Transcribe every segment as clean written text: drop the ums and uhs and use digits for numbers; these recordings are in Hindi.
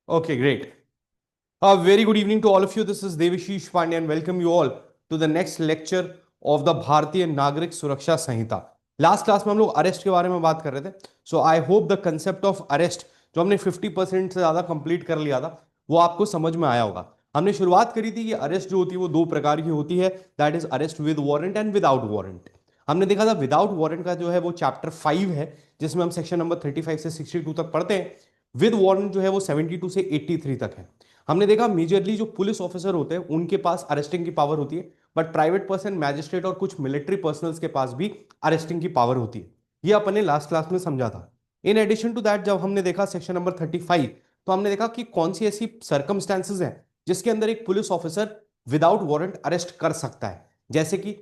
Okay, great. A very good evening to all of you. This is Devashish Pandey and welcome you all to the next lecture of the भारतीय नागरिक सुरक्षा संहिता. लास्ट क्लास में हम लोग अरेस्ट के बारे में बात कर रहे थे. So I hope the concept of arrest जो हमने 50% से ज्यादा कंप्लीट कर लिया था वो आपको समझ में आया होगा. हमने शुरुआत करी थी कि अरेस्ट जो होती है वो दो प्रकार की होती है. That is arrest with warrant and without warrant. हमने देखा था विदाउट वारंट का जो है वो चैप्टर 5 है जिसमें हम सेक्शन नंबर 35 से 62 तक पढ़ते हैं. विद वारंट जो है वो 72 से 83 तक है. हमने देखा मेजरली जो पुलिस ऑफिसर होते हैं उनके पास अरेस्टिंग की पावर होती है. बट प्राइवेट पर्सन, मैजिस्ट्रेट और कुछ मिलिट्री पर्सनल्स के पास भी अरेस्टिंग की पावर होती है. ये अपन ने लास्ट क्लास में समझा था. इन एडिशन टू दैट जब हमने देखा सेक्शन नंबर 35, तो हमने देखा कि कौन सी ऐसी सर्कमस्टेंसेज हैं जिसके अंदर एक police officer without warrant arrest कर सकता है. जैसे कि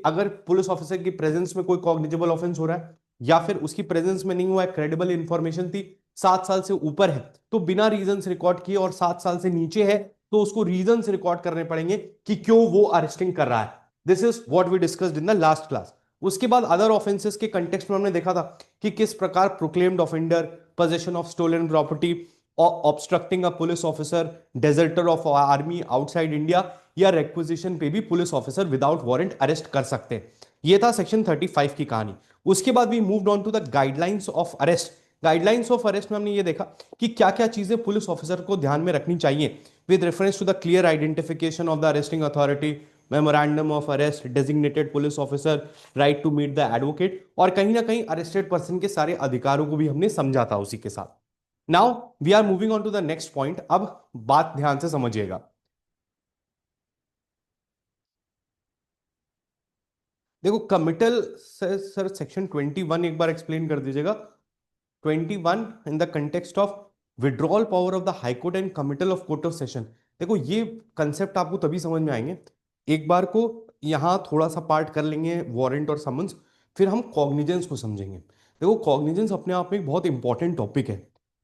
अगर पुलिस ऑफिसर की प्रेजेंस में कोई कॉग्निजेबल ऑफेंस हो रहा है या फिर उसकी प्रेजेंस में नहीं हुआ है, क्रेडिबल इंफॉर्मेशन थी, 7 साल से ऊपर है तो बिना रीजंस रिकॉर्ड किए, और 7 साल से नीचे है तो उसको रीजंस रिकॉर्ड करने पड़ेंगे कि क्यों वो अरेस्टिंग कर रहा है. This is what we discussed in the last class. उसके बाद अदर ऑफेंसेस के कंटेक्स्ट में हमने देखा था कि किस प्रकार proclaimed offender, possession of stolen property, obstructing a police officer, deserter of army outside India या रेक्विजिशन पे भी police officer without warrant arrest कर सकते हैं. ये था सेक्शन 35 की कहानी. उसके बाद we moved on to the guidelines of arrest. Guidelines of arrest में हमने ये देखा कि क्या क्या चीजें पुलिस ऑफिसर को ध्यान में रखनी चाहिए with reference to the clear identification of the arresting authority, memorandum of arrest, designated police officer, right to meet the advocate, और कहीं ना कहीं अरेस्टेड पर्सन के सारे अधिकारों को भी हमने समझा था उसी के साथ. Now we are moving on to the next point. अब बात ध्यान से समझिएगा. देखो कमिटल सर सेक्शन 21 एक बार एक्सप्लेन कर दीजिएगा. 21 in the context of withdrawal power of the high court and committal of court of session. देखो ये कंसेप्ट आपको तभी समझ में आएंगे, एक बार को यहां थोड़ा सा पार्ट कर लेंगे वारंट और समन्स, फिर हम कॉग्निजेंस को समझेंगे. देखो कॉग्निजेंस अपने आप में एक बहुत इंपॉर्टेंट टॉपिक है.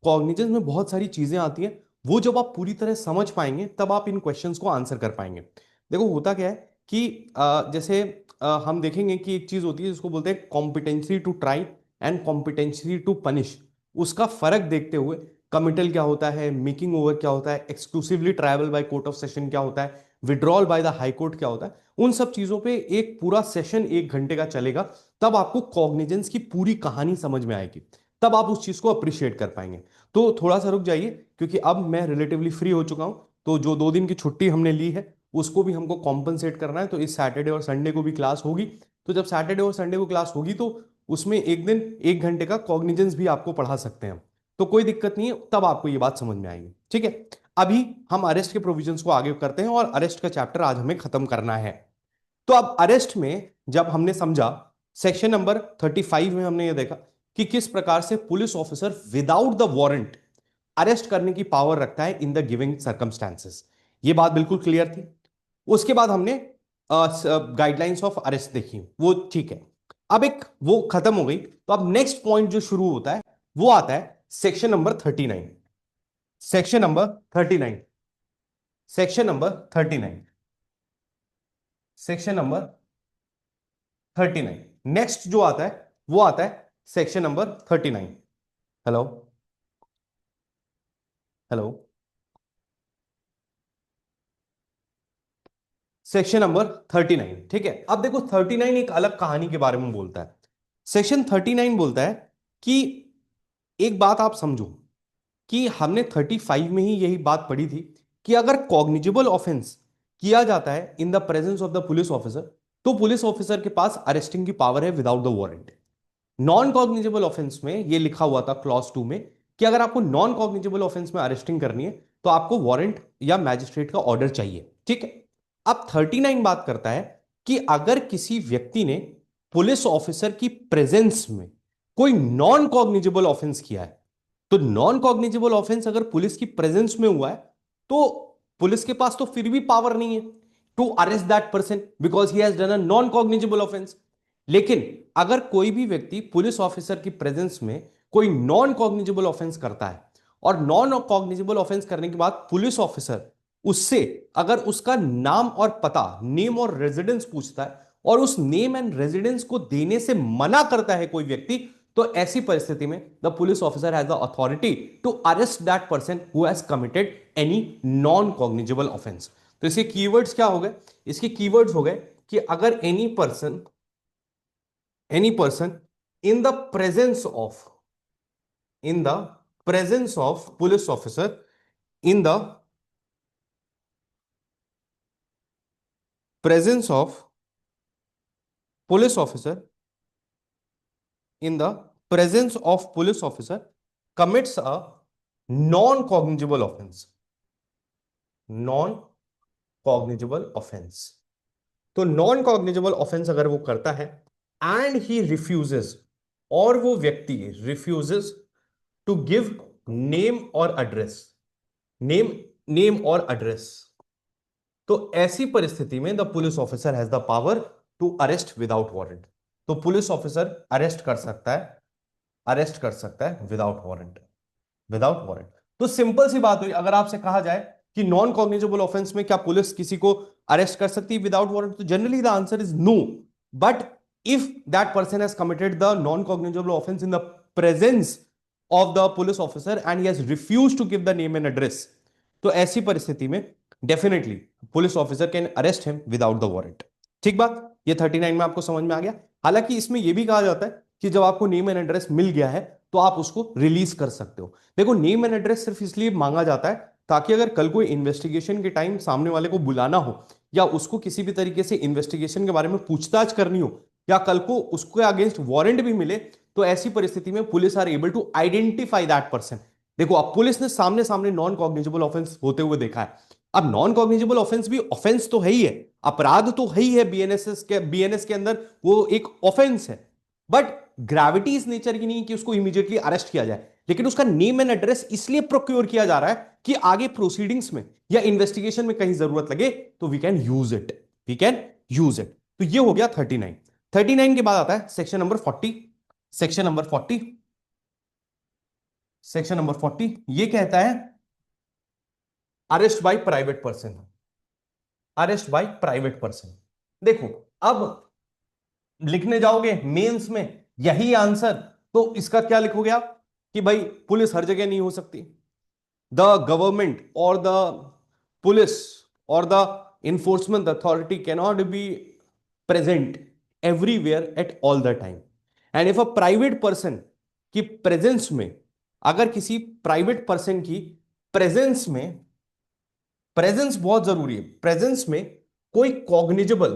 कॉग्निजेंस में बहुत सारी चीजें आती हैं, वो जब आप पूरी तरह समझ पाएंगे तब आप इन क्वेश्चंस को आंसर कर पाएंगे. देखो होता क्या है कि जैसे हम देखेंगे कि एक चीज होती है जिसको बोलते हैं competency to try and competency to punish. उसका फर्क देखते हुए कमिटल क्या होता है, मेकिंग ओवर क्या होता है, exclusively tribal by court of session क्या होता है, withdrawal by the high court क्या होता है, उन सब चीजों पे एक पूरा सेशन 1 घंटे का चलेगा. तब आपको कॉग्निजेंस की पूरी कहानी समझ में आएगी, तब आप उस चीज को अप्रिशिएट कर पाएंगे. तो थोड़ा सा रुक जाइए क्योंकि अब मैं रिलेटिवली फ्री हो चुका हूं. तो जो 2 दिन की छुट्टी हमने ली है उसको भी हमको कॉम्पनसेट करना है. तो इस सैटरडे और संडे को भी क्लास होगी. तो जब सैटरडे और संडे को क्लास होगी तो उसमें एक दिन 1 घंटे का कॉग्निजेंस भी आपको पढ़ा सकते हैं. तो कोई दिक्कत नहीं है, तब आपको ये बात समझ में आएगी. ठीक है. अभी हम अरेस्ट के प्रोविजंस को आगे करते हैं और अरेस्ट का चैप्टर आज हमें खत्म करना है. तो अब अरेस्ट में जब हमने समझा, सेक्शन नंबर 35 में हमने ये देखा कि किस प्रकार से police officer without the warrant arrest करने की पावर रखता है इन द गिविंग सर्कमस्टांसेस. ये बात बिल्कुल क्लियर थी. उसके बाद हमने गाइडलाइंस ऑफ अरेस्ट देखी, वो ठीक है. अब एक वो खत्म हो गई, तो अब नेक्स्ट पॉइंट जो शुरू होता है वो आता है section number 39. Section number 39. Section number 39. Section number 39. Next जो आता है वो आता है section number 39. Hello. Hello. Section number 39. ठीक है. अब देखो 39 एक अलग कहानी के बारे में बोलता है. सेक्शन 39 बोलता है कि एक बात आप समझो कि हमने 35 में ही यही बात पढ़ी थी कि अगर कॉग्निजेबल ऑफेंस किया जाता है इन the presence of the police officer तो पुलिस ऑफिसर के पास अरेस्टिंग की पावर है without the warrant. Non cognizable offence में ये लिखा हुआ था क्लॉज 2 में कि अगर आपको नॉन कॉग्निजेबल ऑफेंस में अरेस्टिंग करनी है तो आपको वारंट या मैजिस्ट्रेट का ऑर्डर चाहिए. ठीक है. अब 39 बात करता है कि अगर किसी व्यक्ति ने पुलिस ऑफिसर की प्रेजेंस में कोई नॉन कॉग्निजेबल ऑफेंस किया है, तो नॉन कॉग्निजेबल ऑफेंस अगर पुलिस की प्रेजेंस में हुआ है तो पुलिस के पास तो फिर भी पावर नहीं है to arrest that person because he has done a non cognizable offence. लेकिन अगर कोई भी व्यक्ति पुलिस ऑफिसर की प्रेजेंस में कोई नॉन कॉग्निजेबल ऑफेंस करता है और नॉन कॉग्निजेबल ऑफेंस करने के बाद पुलिस ऑफिसर उससे अगर उसका नाम और पता, नेम और रेजिडेंस पूछता है और उस नेम एंड रेजिडेंस को देने से मना करता है कोई व्यक्ति, तो ऐसी परिस्थिति में the police officer has the authority to arrest that person who has committed any non cognizable offence. तो इसके कीवर्ड्स क्या हो गए? इसके कीवर्ड्स हो गए कि अगर any person in the presence of in the presence of police officer in the presence of police officer in the presence of police officer commits a non cognizable offense, non cognizable offense। तो नॉन कॉग्निजेबल ऑफेंस अगर वो करता है एंड ही रिफ्यूजेस, और वो व्यक्ति रिफ्यूजेस टू गिव नेम और एड्रेस, नेम नेम और एड्रेस, तो ऐसी परिस्थिति में the police officer has the power to arrest without warrant. तो पुलिस ऑफिसर अरेस्ट कर सकता है विदाउट वारंट, विदाउट वारंट। तो सिंपल सी बात हुई, अगर आपसे कहा जाए कि नॉन कॉग्निजेबल ऑफेंस में क्या पुलिस किसी को अरेस्ट कर सकती है विदाउट वारंट, तो generally the answer is no. But if that person has committed the non cognizable offence in the presence of the police officer and he has refused to give the name and address, तो ऐसी परिस्थिति में definitely police officer can arrest him without the warrant. ठीक बात, ये 39 में आपको समझ में आ गया। हालांकि इसमें यह भी कहा जाता है कि जब आपको नेम एंड एड्रेस मिल गया है तो आप उसको रिलीज कर सकते हो। देखो, नेम एंड एड्रेस सिर्फ इसलिए मांगा जाता है ताकि अगर कल कोई इन्वेस्टिगेशन के टाइम सामने वाले को बुलाना हो या उसको किसी भी तरीके से इन्वेस्टिगेशन के बारे में पूछताछ करनी हो या कल को उसके अगेंस्ट वारंट भी मिले, तो ऐसी परिस्थिति में police are able to identify that person. देखो, अब पुलिस ने सामने सामने नॉन कॉग्निजेबल ऑफेंस होते हुए देखा है। अब नॉन कॉग्निजेबल ऑफेंस भी ऑफेंस तो है ही है, अपराध तो है ही है, बीएनएस के अंदर वो एक ऑफेंस है, बट ग्रेविटी इस नेचर की नहीं कि उसको इमीडिएटली अरेस्ट किया जाए। लेकिन उसका नेम एंड एड्रेस इसलिए प्रोक्योर किया जा रहा है कि आगे प्रोसीडिंग्स में या इन्वेस्टिगेशन में कहीं जरूरत लगे तो we can use it, we can use it. तो ये हो गया 39। 39 के बाद आता है section number 40। Section number 40, section number 40 ये कहता है arrest by private person, arrest by private person. देखो, अब लिखने जाओगे मेंस में यही आंसर, तो इसका क्या लिखोगे आप कि भाई पुलिस हर जगह नहीं हो सकती, द गवर्नमेंट और द पुलिस और the enforcement authority cannot be present everywhere at all the time, and if a private person की प्रेजेंस में, अगर किसी प्राइवेट पर्सन की प्रेजेंस में, प्रेजेंस बहुत जरूरी है, प्रेजेंस में कोई cognizable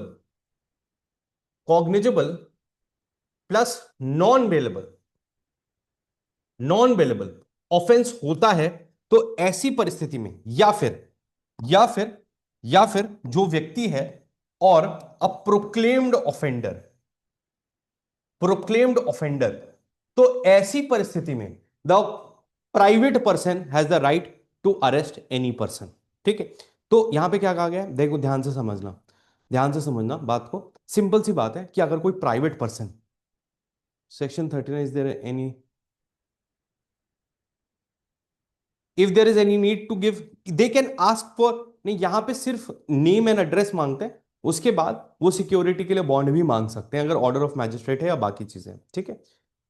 cognizable plus non bailable, non bailable offence होता है, तो ऐसी परिस्थिति में या फिर या फिर जो व्यक्ति है और a proclaimed offender, proclaimed offender, तो ऐसी परिस्थिति में the private person has the right to arrest any person. ठीक है, तो यहां पे क्या कहा गया है, देखो ध्यान से समझना, ध्यान से समझना बात को। सिंपल सी बात है कि अगर कोई private person, section 39, is there any, if there is any need to give, they can ask for, नहीं यहां पे सिर्फ नेम एंड एड्रेस मांगते हैं, उसके बाद वो सिक्योरिटी के लिए बॉन्ड भी मांग सकते हैं अगर ऑर्डर ऑफ मैजिस्ट्रेट है या बाकी चीजें। ठीक है,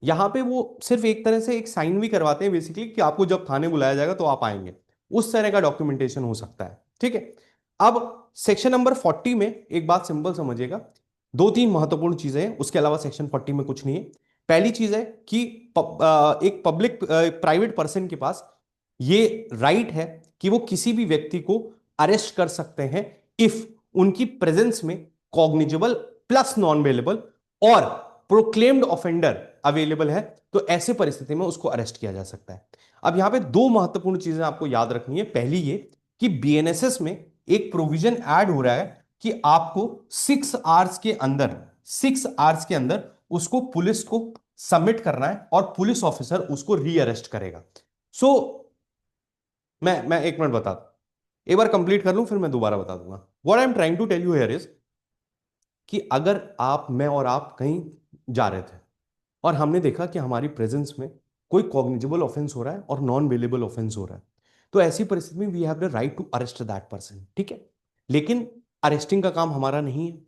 यहां पे वो सिर्फ एक तरह से एक साइन भी करवाते हैं बेसिकली कि आपको जब थाने बुलाया जाएगा तो आप आएंगे, उस तरह का डॉक्यूमेंटेशन हो सकता है। ठीक है, अब सेक्शन नंबर 40 में एक बात सिंपल समझिएगा, दो तीन महत्वपूर्ण चीजें हैं, उसके अलावा सेक्शन 40 में कुछ नहीं है। पहली चीज है कि एक पब्लिक प्राइवेट पर्सन के पास ये राइट है कि वो किसी भी व्यक्ति को अरेस्ट कर सकते हैं इफ उनकी प्रेजेंस में कॉग्निजेबल प्लस नॉन अवेलेबल और प्रोक्लेम्ड ऑफेंडर अवेलेबल है, तो ऐसे परिस्थिति में उसको अरेस्ट किया जा सकता है। अब यहां पे दो महत्वपूर्ण चीजें आपको याद रखनी है। पहली ये कि बीएनएसएस में एक प्रोविजन ऐड हो रहा है कि आपको 6 आवर्स के अंदर उसको पुलिस को सबमिट करना है और पुलिस ऑफिसर उसको रीअरेस्ट करेगा। सो मैं एक मिनट बता, एक बार कंप्लीट कर लूं फिर मैं दोबारा बता दूंगा। What I am trying to tell you here is कि अगर आप, मैं और आप कहीं जा रहे थे और हमने देखा कि हमारी प्रेजेंस में कोई कॉग्निजेबल ऑफेंस हो रहा है और नॉन वेलेबल ऑफेंस हो रहा है, तो ऐसी परिस्थिति में we have the right to arrest that person. ठीक है, लेकिन अरेस्टिंग का काम हमारा नहीं है,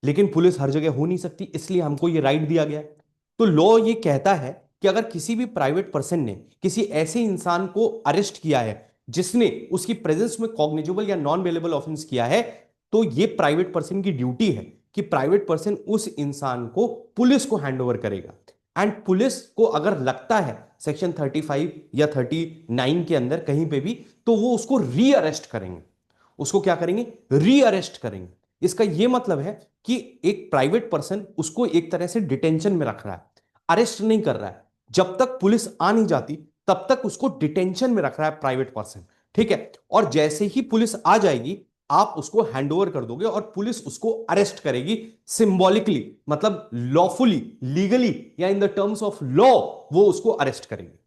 लेकिन पुलिस हर जगह हो नहीं सकती, इसलिए हमको ये राइट दिया गया है। तो लॉ ये कहता है कि अगर किसी भी प्राइवेट पर्सन ने किसी ऐसे इंसान को अरेस्ट किया है जिसने उसकी प्रेजेंस में कॉग्निजेबल या नॉन बेलेबल ऑफेंस किया है, तो ये प्राइवेट पर्सन की ड्यूटी है कि प्राइवेट पर्सन उस इंसान को पुलिस को हैंड ओवर करेगा। एंड पुलिस को अगर लगता है सेक्शन 35 या 39 के अंदर कहीं पे भी, तो वो उसको री अरेस्ट करेंगे। उसको क्या करेंगे? री अरेस्ट करेंगे। इसका यह मतलब है कि एक प्राइवेट पर्सन उसको एक तरह से डिटेंशन में रख रहा है, अरेस्ट नहीं कर रहा है। जब तक पुलिस आ नहीं जाती तब तक उसको डिटेंशन में रख रहा है प्राइवेट पर्सन, ठीक है। और जैसे ही पुलिस आ जाएगी आप उसको हैंडओवर कर दोगे और पुलिस उसको अरेस्ट करेगी सिंबॉलिकली, मतलब लॉफुली, लीगली या in the terms of law वो उसको अरेस्ट करेगी।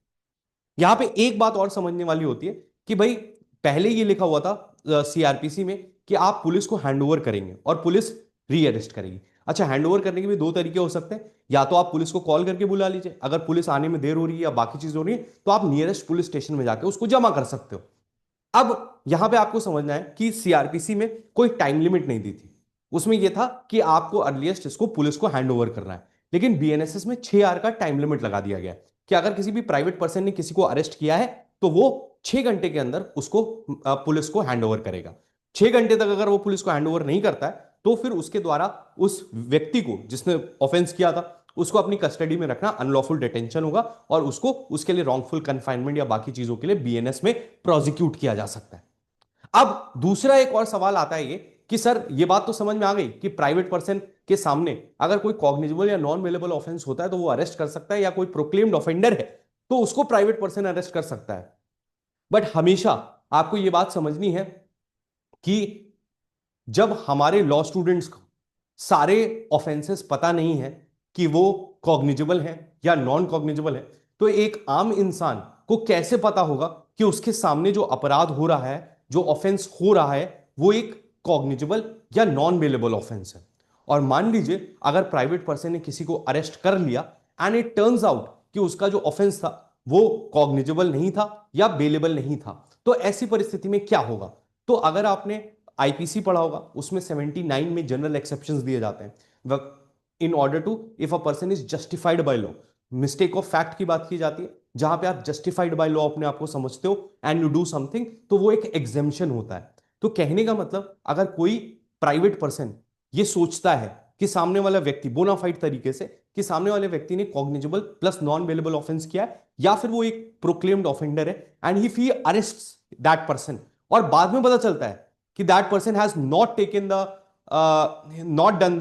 यहां पे एक बात और समझने वाली होती है कि भाई पहले ये लिखा हुआ था सीआरपीसी में कि आप पुलिस को हैंडओवर करेंगे और पुलिस रीअरेस्ट करेगी। अच्छा, हैंडओवर करने के भी दो तरीके हो सकते हैं। या तो आप पुलिस को कॉल करके बुला लीजिए, अगर पुलिस आने में देर हो रही है या बाकी चीज हो रही है तो आप नियरेस्ट पुलिस स्टेशन में जाकर उसको जमा कर सकते हो। अब यहां पे आपको समझना है कि सीआरपीसी में कोई टाइम लिमिट नहीं दी थी। उसमें यह था कि आपको अर्लीस्ट इसको पुलिस को हैंड ओवर करना है, लेकिन बीएनएसएस में 6 आवर का टाइम लिमिट लगा दिया गया कि अगर किसी भी प्राइवेट पर्सन ने किसी को अरेस्ट किया है तो वो 6 घंटे के अंदर उसको पुलिस को हैंड ओवर करेगा। 6 घंटे तक अगर वो पुलिस को हैंड ओवर नहीं करता है तो फिर उसके द्वारा उस व्यक्ति को जिसने ऑफेंस किया था उसको अपनी कस्टडी में रखना अनलॉफुल डिटेंशन होगा और उसको उसके लिए रॉन्गफुल कन्फाइनमेंट या बाकी चीजों के लिए बीएनएस में प्रोसिक्यूट किया जा सकता है। अब दूसरा एक और सवाल आता है ये कि सर ये बात तो समझ में आ गई कि प्राइवेट पर्सन के सामने अगर कोई कॉग्निजेबल या नॉन वेलेबल ऑफेंस होता है तो वो अरेस्ट कर सकता है, या कोई प्रोक्लेम्ड ऑफेंडर है तो उसको प्राइवेट पर्सन अरेस्ट कर सकता है। बट हमेशा आपको ये बात समझनी है कि जब हमारे लॉ स्टूडेंट्स को सारे ऑफेंसेस पता नहीं है कि वो कॉग्निजेबल है या नॉन कॉग्निजेबल है, तो एक आम इंसान को कैसे पता होगा कि उसके सामने जो अपराध हो रहा है, जो ऑफेंस हो रहा है, वो एक कॉग्निजेबल या नॉन बेलेबल ऑफेंस है। और मान लीजिए अगर प्राइवेट पर्सन ने किसी को अरेस्ट कर लिया एंड इट टर्न्स आउट कि उसका जो ऑफेंस था वो कॉग्निजेबल नहीं था या बेलेबल नहीं था, तो ऐसी परिस्थिति में क्या होगा? तो अगर आपने आईपीसी पढ़ा होगा उसमें 79 में जनरल एक्सेप्शंस दिए जाते हैं in order to if a person is justified by law. Mistake of fact की बात की जाती है, जहां पे आप जस्टिफाइड बाय लॉ अपने आप को समझते हो एंड यू डू समथिंग, तो वो एक एग्जेम्पशन होता है। तो कहने का मतलब अगर कोई प्राइवेट पर्सन ये सोचता है कि सामने वाला व्यक्ति बोनाफाइड तरीके से कि सामने वाले व्यक्ति ने कॉग्निजेबल प्लस नॉन वेलेबल ऑफेंस किया है या फिर वो एक प्रोक्लेम्ड ऑफेंडर है and he arrest that person, और बाद में पता चलता है कि that person has not taken the not done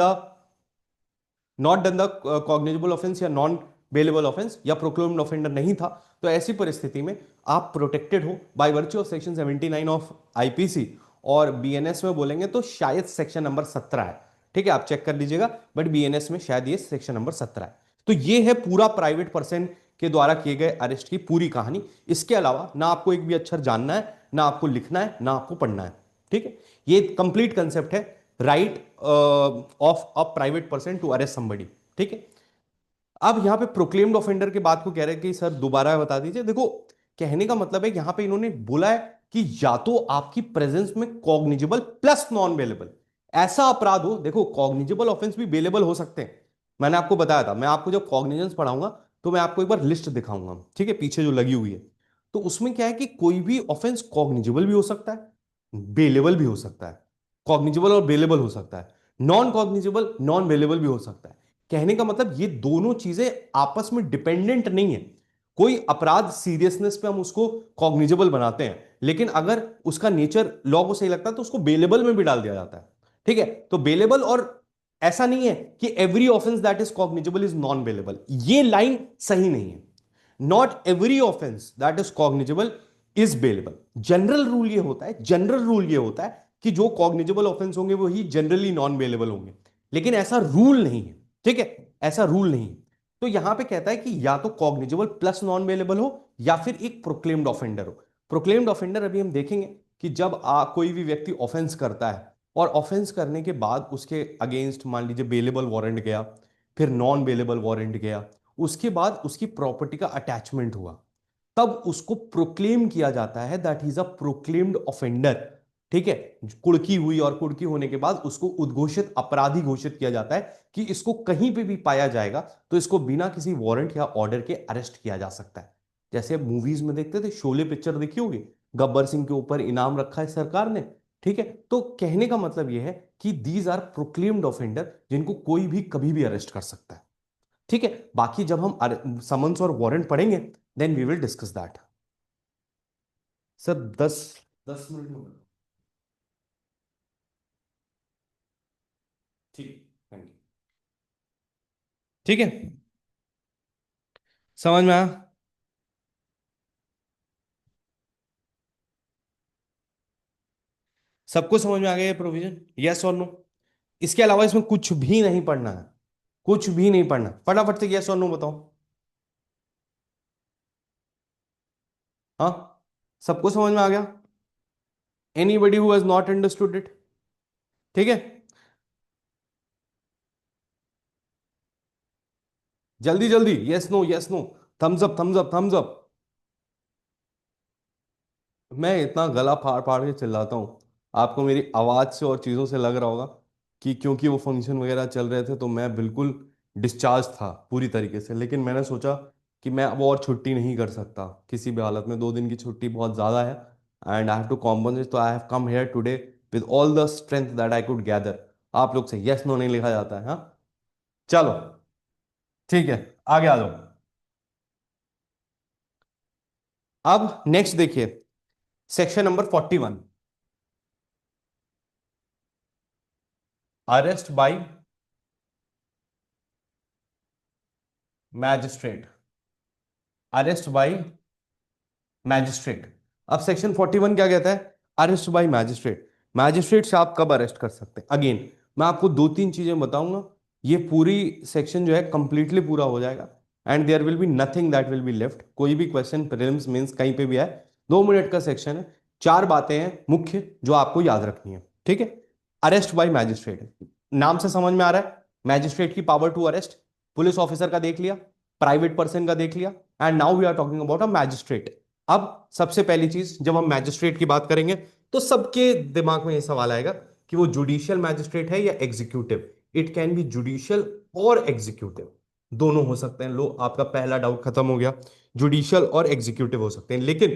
the cognizable offence या नॉन बेलेबल ऑफेंस या प्रोक्लेम्ड ऑफेंडर नहीं था, तो ऐसी परिस्थिति में आप प्रोटेक्टेड हो by virtue of section 79 of IPC. और बीएनएस में बोलेंगे तो शायद सेक्शन नंबर 17 है, ठीक है, आप चेक कर लीजिएगा, बट बीएनएस में शायद ये सेक्शन नंबर 17 है। तो ये है पूरा प्राइवेट पर्सन के द्वारा किए गए अरेस्ट की पूरी कहानी। इसके अलावा ना आपको एक भी अक्षर जानना है, ना आपको लिखना है, ना आपको पढ़ना है, ठीक है। ये कंप्लीट कंसेप्ट है right of a private person to arrest somebody, ठीक है। अब यहां पे प्रोक्लेम्ड ऑफेंडर के बात को कह रहे हैं कि सर दोबारा बता दीजिए। देखो, कहने का मतलब है यहां पे इन्होंने बोला है कि या तो आपकी प्रेजेंस में कॉग्निजेबल प्लस नॉन बेलेबल ऐसा अपराध हो। देखो, कॉग्निजेबल ऑफेंस भी बेलेबल हो सकते हैं, मैंने आपको बताया था। मैं आपको जब कॉग्निजेंस पढ़ाऊंगा तो मैं आपको एक बार लिस्ट दिखाऊंगा, ठीक है, पीछे जो लगी हुई है। तो उसमें क्या है कि कोई भी ऑफेंस कॉग्निजेबल भी हो सकता है, बेलेबल भी हो सकता है, कॉग्निजेबल और बेलेबल हो सकता है, नॉन कॉग्निजेबल नॉन बेलेबल भी हो सकता है। कहने का मतलब ये दोनों चीजें आपस में डिपेंडेंट नहीं है। कोई अपराध सीरियसनेस पे हम उसको कॉग्निजेबल बनाते हैं, लेकिन अगर उसका नेचर लॉ को सही लगता है तो उसको बेलेबल में भी डाल दिया जाता है, ठीक है। तो बेलेबल, और ऐसा नहीं है कि every offence that is cognizable is non bailable, ये लाइन सही नहीं है। Not every offence that is cognizable is bailable. General rule ये होता है, जनरल रूल ये होता है कि जो कॉग्निजेबल ऑफेंस होंगे वो ही जनरली नॉन बेलेबल होंगे, लेकिन ऐसा रूल नहीं है, ठीक है, ऐसा रूल नहीं है। तो यहां पे कहता है कि या तो कॉग्निजेबल प्लस नॉन बेलेबल हो या फिर एक प्रोक्लेम्ड ऑफेंडर हो। प्रोक्लेम्ड ऑफेंडर अभी हम देखेंगे कि जब कोई भी व्यक्ति ऑफेंस करता है और ऑफेंस करने के बाद उसके अगेंस्ट मान लीजिए बेलेबल वारंट गया, फिर नॉन बेलेबल वारंट गया, उसके बाद उसकी प्रॉपर्टी का अटैचमेंट हुआ, तब उसको प्रोक्लेम किया जाता है that he is a proclaimed offender, ठीक है, कुड़की हुई और कुड़की होने के बाद उसको उद्घोषित अपराधी घोषित किया जाता है कि इसको कहीं पे भी पाया जाएगा तो इसको बिना किसी वारंट या ऑर्डर के अरेस्ट किया जा सकता है। जैसे मूवीज में देखते थे, शोले पिक्चर देखी होगी, गब्बर सिंह के ऊपर इनाम रखा है सरकार ने। ठीक है, तो कहने का मतलब यह है कि दीज आर प्रोक्लेम्ड ऑफेंडर जिनको कोई भी कभी भी अरेस्ट कर सकता है। ठीक है, बाकी जब हम समन्स और वारंट पढ़ेंगे then we will discuss that. Sir 10 10 minute में बताओ। ठीक, थैंक यू। ठीक है, समझ में आया? सबको समझ में आ गया ये प्रोविजन, यस और नो? इसके अलावा इसमें कुछ भी नहीं पढ़ना है, कुछ भी नहीं पढ़ना, फटाफट से यस और नो बताओ। हाँ, सबको समझ में आ गया? Anybody who has not understood it? ठीक है, जल्दी जल्दी, yes no yes no, thumbs up thumbs up thumbs up. मैं इतना गला फाड़ फाड़ के चिल्लाता हूँ, आपको मेरी आवाज से और चीजों से लग रहा होगा कि क्योंकि वो फंक्शन वगैरह चल रहे थे तो मैं बिल्कुल डिस्चार्ज था पूरी तरीके से, लेकिन मैंने सोचा कि मैं अब और छुट्टी नहीं कर सकता किसी भी हालत में, 2 दिन की छुट्टी बहुत ज्यादा है and I have to compensate, तो I have come here today with all the strength that I could gather. आप लोग से यस नो नहीं लिखा जाता है, हाँ? चलो, ठीक है, आगे आ जाओ। अब नेक्स्ट देखिए, section number 41, arrest by magistrate, arrest by magistrate. अब सेक्शन 41 क्या कहता है? Arrest by magistrate. मैजिस्ट्रेट से आप कब अरेस्ट कर सकते हैं? अगेन मैं आपको 2 3 चीजें बताऊंगा, ये पूरी सेक्शन जो है कंप्लीटली पूरा हो जाएगा and there will be nothing that will be left. कोई भी क्वेश्चन प्रीलिम्स मेंस कहीं पे भी है, 2 मिनट का सेक्शन है, 4 बातें हैं मुख्य जो आपको याद रखनी है। ठीक है, अरेस्ट बाय मैजिस्ट्रेट, नाम से समझ में आ रहा है, मैजिस्ट्रेट की power to arrest. Police officer का देख लिया, प्राइवेट पर्सन का देख लिया, and now we are talking about a magistrate. अब सबसे पहली चीज, जब हम मैजिस्ट्रेट की बात करेंगे तो सबके दिमाग में यह सवाल आएगा कि वो जुडिशियल मैजिस्ट्रेट है या executive. It can be judicial और एग्जीक्यूटिव, दोनों हो सकते हैं। लो, आपका पहला डाउट खत्म हो गया, जुडिशियल और एग्जीक्यूटिव हो सकते हैं, लेकिन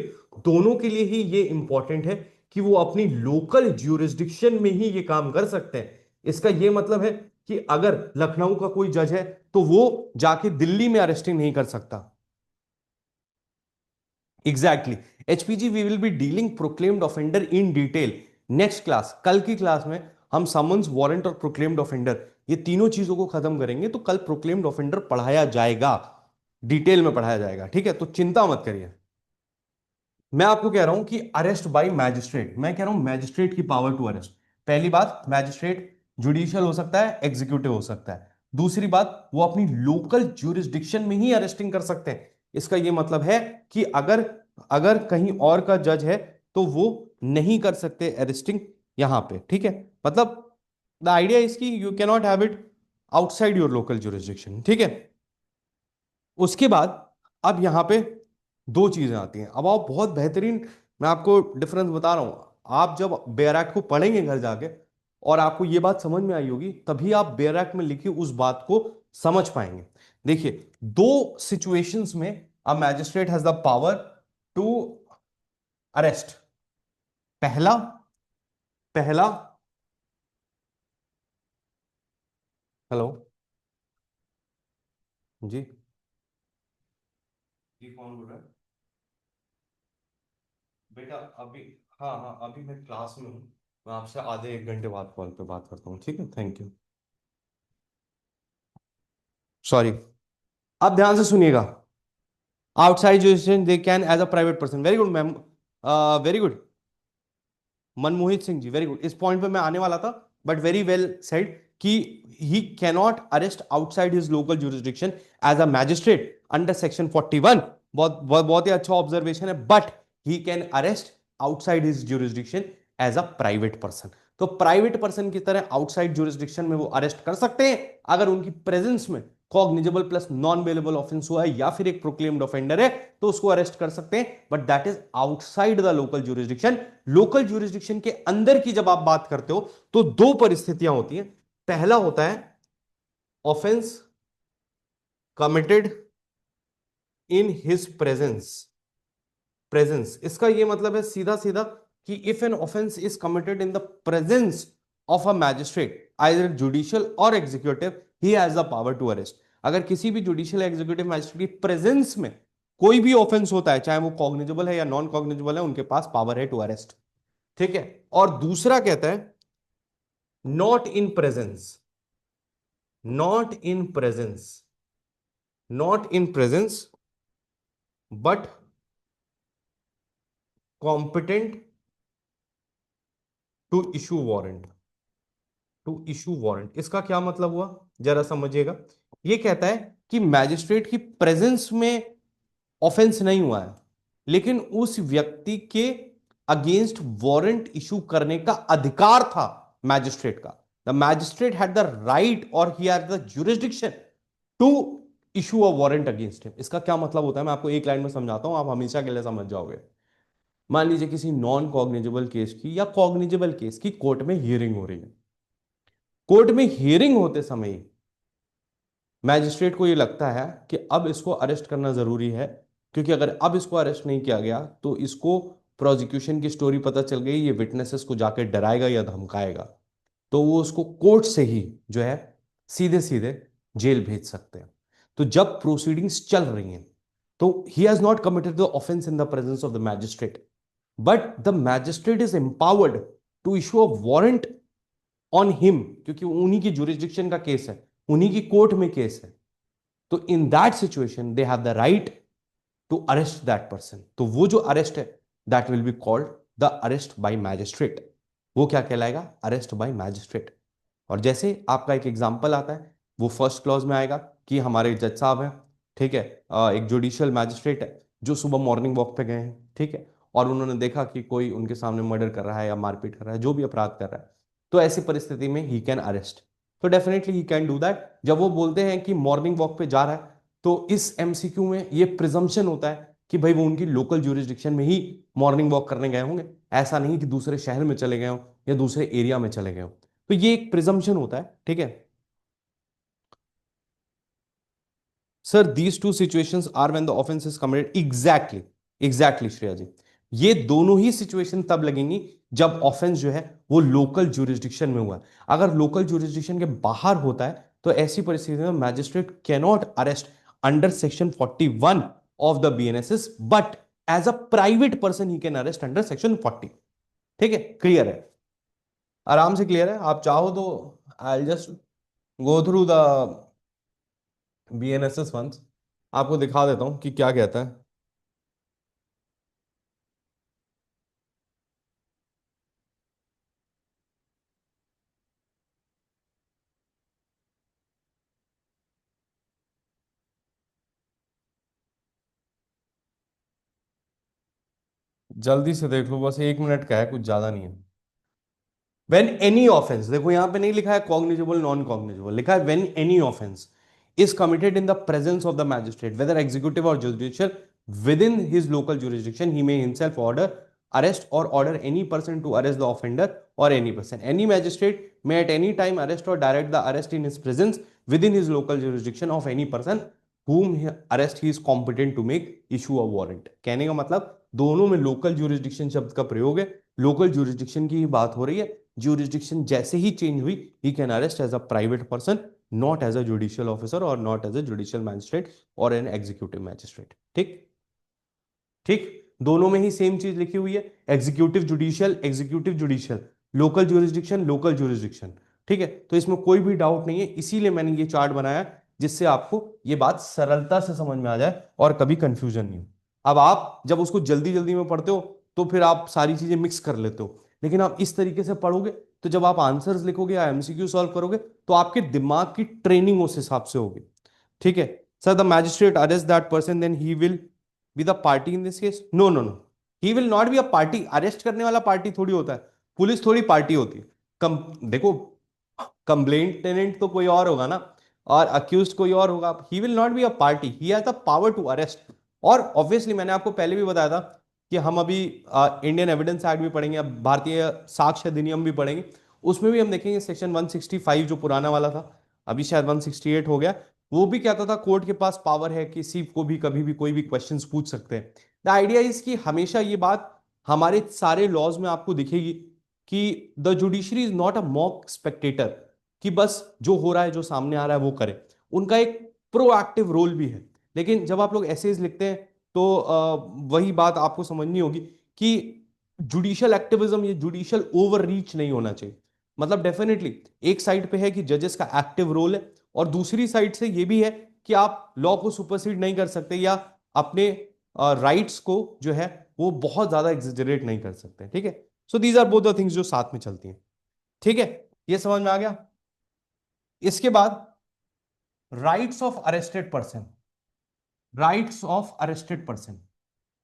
दोनों के लिए ही ये इंपॉर्टेंट है कि वो अपनी लोकल ज्यूरिस्डिक्शन में ही ये काम कर सकते हैं। इसका ये मतलब है कि अगर लखनऊ का कोई जज है तो वो जाके दिल्ली में अरेस्टिंग नहीं कर सकता। Exactly, HPG we will be dealing proclaimed offender in detail next class. कल की क्लास में हम समन्स, वारंट और प्रोक्लेम्ड ऑफेंडर ये तीनों चीजों को खत्म करेंगे, तो कल प्रोक्लेम्ड ऑफेंडर पढ़ाया जाएगा, डिटेल में पढ़ाया जाएगा। ठीक है, तो चिंता मत करिए। मैं आपको कह रहा हूं कि अरेस्ट बाय मैजिस्ट्रेट, मैं कह रहा हूं मैजिस्ट्रेट की पावर टू अरेस्ट। पहली बात, मैजिस्ट्रेट जुडिशियल हो सकता है, एग्जीक्यूटिव हो सकता है। दूसरी बात, वो अपनी लोकल ज्यूरिस्डिक्शन में ही अरेस्टिंग कर सकते हैं। इसका ये मतलब है कि अगर अगर कहीं और का जज है तो वो नहीं कर सकते अरेस्टिंग यहां पे। ठीक है, मतलब द आइडिया इज कि you cannot have it outside your local jurisdiction. ठीक है, उसके बाद अब यहां पे 2 चीजें आती हैं। अब आप बहुत बेहतरीन, मैं आपको डिफरेंस बता रहा हूं, आप जब बेयर एक्ट को पढ़ेंगे घर जाके और आपको ये बात समझ में आई होगी, तभी आप बेयर एक्ट में लिखी उस बात को समझ पाएंगे। देखिए, 2 सिचुएशंस में a magistrate has the power to arrest. पहला पहला हेलो जी, जी कौन बोल रहा है? बेटा अभी, हाँ हाँ, अभी मैं क्लास में हूँ, मैं आपसे आधे 1 घंटे बाद कॉल पे बात करता हूँ। ठीक है, थैंक यू, सॉरी। अब ध्यान से सुनिएगा, outside jurisdiction they can as a private person, very good ma'am, very good Manmohit Singh ji, very good. इस पॉइंट पे मैं आने वाला था, बट वेरी वेल सेड कि he cannot arrest outside his local jurisdiction as a magistrate under section 41। बहुत बहुत बहुत ही अच्छा ऑब्जर्वेशन है, but he can arrest outside his jurisdiction as a private person. तो प्राइवेट पर्सन की तरह आउटसाइड जुरिस्डिक्शन में वो अरेस्ट कर सकते हैं अगर उनकी प्रेजेंस में cognizable plus non bailable offence हुआ है या फिर एक प्रोक्लेम्ड ऑफेंडर है, तो उसको अरेस्ट कर सकते हैं, but that is outside the local jurisdiction. Local jurisdiction के अंदर की जब आप बात करते हो तो दो परिस्थितियां होती हैं। पहला होता है offence committed in his presence. Presence, इसका ये मतलब है सीधा सीधा कि if an offence is committed in the presence of a magistrate either judicial और executive, he has the power to arrest. अगर किसी भी जुडिशियल एग्जीक्यूटिव मैजिस्ट्रेट की प्रेजेंस में कोई भी ऑफेंस होता है, चाहे वो कॉग्निजेबल है या नॉन कॉग्निजेबल है, उनके पास पावर है टू अरेस्ट। ठीक है। और दूसरा कहता है not in presence, not in presence, not in presence but competent to issue warrant. To issue warrant, इसका क्या मतलब हुआ, जरा समझिएगा। ये कहता है कि मैजिस्ट्रेट की प्रेजेंस में ऑफेंस नहीं हुआ है, लेकिन उस व्यक्ति के अगेंस्ट वारंट इशू करने का अधिकार था मैजिस्ट्रेट का। The magistrate had the right और he had the jurisdiction to issue a warrant against him. इसका क्या मतलब होता है, मैं आपको एक लाइन में समझाता हूं, आप हमेशा के लिए समझ जाओगे। मान लीजिए किसी नॉन कॉग्निजेबल केस की या कॉग्निजेबल केस की कोर्ट में हियरिंग हो रही है। कोर्ट में हियरिंग होते समय मैजिस्ट्रेट को यह लगता है कि अब इसको अरेस्ट करना जरूरी है, क्योंकि अगर अब इसको अरेस्ट नहीं किया गया तो इसको प्रोसिक्यूशन की स्टोरी पता चल गई, ये विटनेसेस को जाकर डराएगा या धमकाएगा, तो वो उसको कोर्ट से ही जो है सीधे सीधे जेल भेज सकते हैं। तो जब प्रोसीडिंग्स चल रही हैं तो he has not committed the offence in the presence of the magistrate, but the magistrate is empowered to issue a warrant on him, क्योंकि उन्हीं की जुरिस्डिक्शन का केस है, उन्हीं की कोर्ट में केस है। तो in that situation they have the right to arrest that person. तो वो जो अरेस्ट है that will be called the arrest by magistrate. वो क्या कहलाएगा, अरेस्ट बाय मैजिस्ट्रेट। और जैसे आपका एक एग्जांपल आता है, वो फर्स्ट क्लॉज में आएगा कि हमारे जज साहब हैं, ठीक है, एक जुडिशियल मैजिस्ट्रेट है जो सुबह मॉर्निंग वॉक पे गए हैं, ठीक है, और उन्होंने देखा कि कोई उनके सामने मर्डर कर रहा है या मारपीट कर रहा है, जो भी अपराध कर रहा है, तो ऐसी परिस्थिति में ही कैन अरेस्ट। तो definitely he can do that. जब वो बोलते हैं कि मॉर्निंग वॉक पे जा रहा है, तो इस एमसीक्यू में ये प्रिजम्पशन होता है कि भाई वो उनकी लोकल ज्यूरिसडिक्शन में ही मॉर्निंग वॉक करने गए होंगे, ऐसा नहीं कि दूसरे शहर में चले गए हो या दूसरे एरिया में चले गए हो। तो ये एक प्रिजम्पशन होता है, ठीक है। Sir these two situations are when the offence is committed, exactly, exactly Shreya ji, ये दोनों ही सिचुएशन तब लगेंगी जब ऑफेंस जो है वो लोकल ज्यूरिसडिक्शन में हुआ है। अगर लोकल ज्यूरिसडिक्शन के बाहर होता है तो ऐसी परिस्थिति में magistrate cannot arrest under section 41 of the BNSS, but as a private person he can arrest under section 40। ठीक है, क्लियर है, आराम से क्लियर है। आप चाहो तो I just go through the BNSS once, आपको दिखा देता हूं कि क्या कहता है। जल्दी से देख लो, बस 1 मिनट का है, कुछ ज्यादा नहीं है। वेन एनी ऑफेंस, देखो यहां पे नहीं लिखा है कॉग्निजेबल नॉन कॉग्निजेबल, लिखा है when any offence is committed in the presence of the magistrate, whether executive or judicial, within his local jurisdiction, he may himself order arrest or order any person to arrest the offender or any person. Any magistrate may at any time arrest or direct the arrest in his presence within his local jurisdiction of any person whom arrest he is competent to make issue a warrant. कहने का मतलब दोनों में लोकल jurisdiction शब्द का प्रयोग है, लोकल jurisdiction की ही बात हो रही है। jurisdiction जैसे ही चेंज हुई, he can arrest as a private person, not as a judicial officer or not as a judicial magistrate or an executive magistrate। ठीक, ठीक, दोनों में ही सेम चीज लिखी हुई है, executive judicial, executive judicial, local jurisdiction, local jurisdiction. ठीक है, तो इसमें कोई भी डाउट नहीं है, इसीलिए मैंने ये चार्ट बनाया जिससे आपको ये बात सरलता से समझ में आ जाए और कभी कंफ्यूजन नहीं हो। अब आप जब उसको जल्दी जल्दी में पढ़ते हो तो फिर आप सारी चीजें मिक्स कर लेते हो, लेकिन आप इस तरीके से पढ़ोगे तो जब आप आंसर्स लिखोगे या एमसीक्यू सॉल्व करोगे तो आपके दिमाग की ट्रेनिंग उस हिसाब से होगी। ठीक है। Sir the magistrate arrest that person then he will be the party in this case, no no no, he will not be a party. Arrest करने वाला पार्टी थोड़ी होता है, पुलिस थोड़ी पार्टी होती है। कम देखो, कंप्लेंट टेनेंट तो कोई और होगा ना, और अक्यूज्ड कोई और होगा, he will not be a party, he has the power to arrest. और ऑब्वियसली मैंने आपको पहले भी बताया था कि हम अभी इंडियन एविडेंस एक्ट भी पढ़ेंगे, अब भारतीय साक्ष्य अधिनियम भी पढ़ेंगे, उसमें भी हम देखेंगे सेक्शन 165 जो पुराना वाला था, अभी शायद 168 हो गया, वो भी कहता था कोर्ट के पास पावर है, किसी को भी कभी भी कोई भी क्वेश्चंस पूछ सकते हैं। द आइडिया इज कि हमेशा ये बात हमारे सारे लॉज में आपको दिखेगी कि the judiciary is not a mock Spectator, कि बस जो हो रहा है जो सामने आ रहा है वो करे, उनका एक प्रोएक्टिव रोल भी है। लेकिन जब आप लोग एसेज लिखते हैं तो वही बात आपको समझनी होगी कि जुडिशियल एक्टिविज्म, ये जुडिशियल ओवर रीच नहीं होना चाहिए। मतलब डेफिनेटली एक साइड पे है कि जजेस का एक्टिव रोल है, और दूसरी साइड से ये भी है कि आप लॉ को सुपरसीड नहीं कर सकते, या अपने राइट्स को जो है वो बहुत ज्यादा एग्जेजरेट नहीं कर सकते। ठीक है, so these are both the things जो साथ में चलती हैं। ठीक है, ये समझ में आ गया। इसके बाद rights of arrested person, rights of arrested person,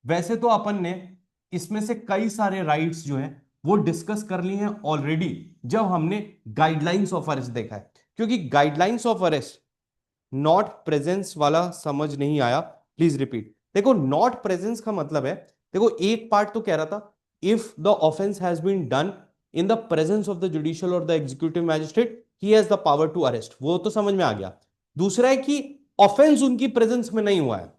वैसे तो अपन ने इसमें से कई सारे राइट्स जो हैं वो डिस्कस कर लिए हैं ऑलरेडी जब हमने गाइडलाइंस ऑफ अरेस्ट देखा है, क्योंकि guidelines of arrest not presence वाला समझ नहीं आया, प्लीज रिपीट। देखो नॉट प्रेजेंस का मतलब है, देखो एक पार्ट तो कह रहा था if the offence has been done in the presence of the judicial और the executive magistrate he has the power to arrest, वो तो समझ में आ गया। दूसरा है कि ऑफेंस उनकी प्रेजेंस में नहीं हुआ है,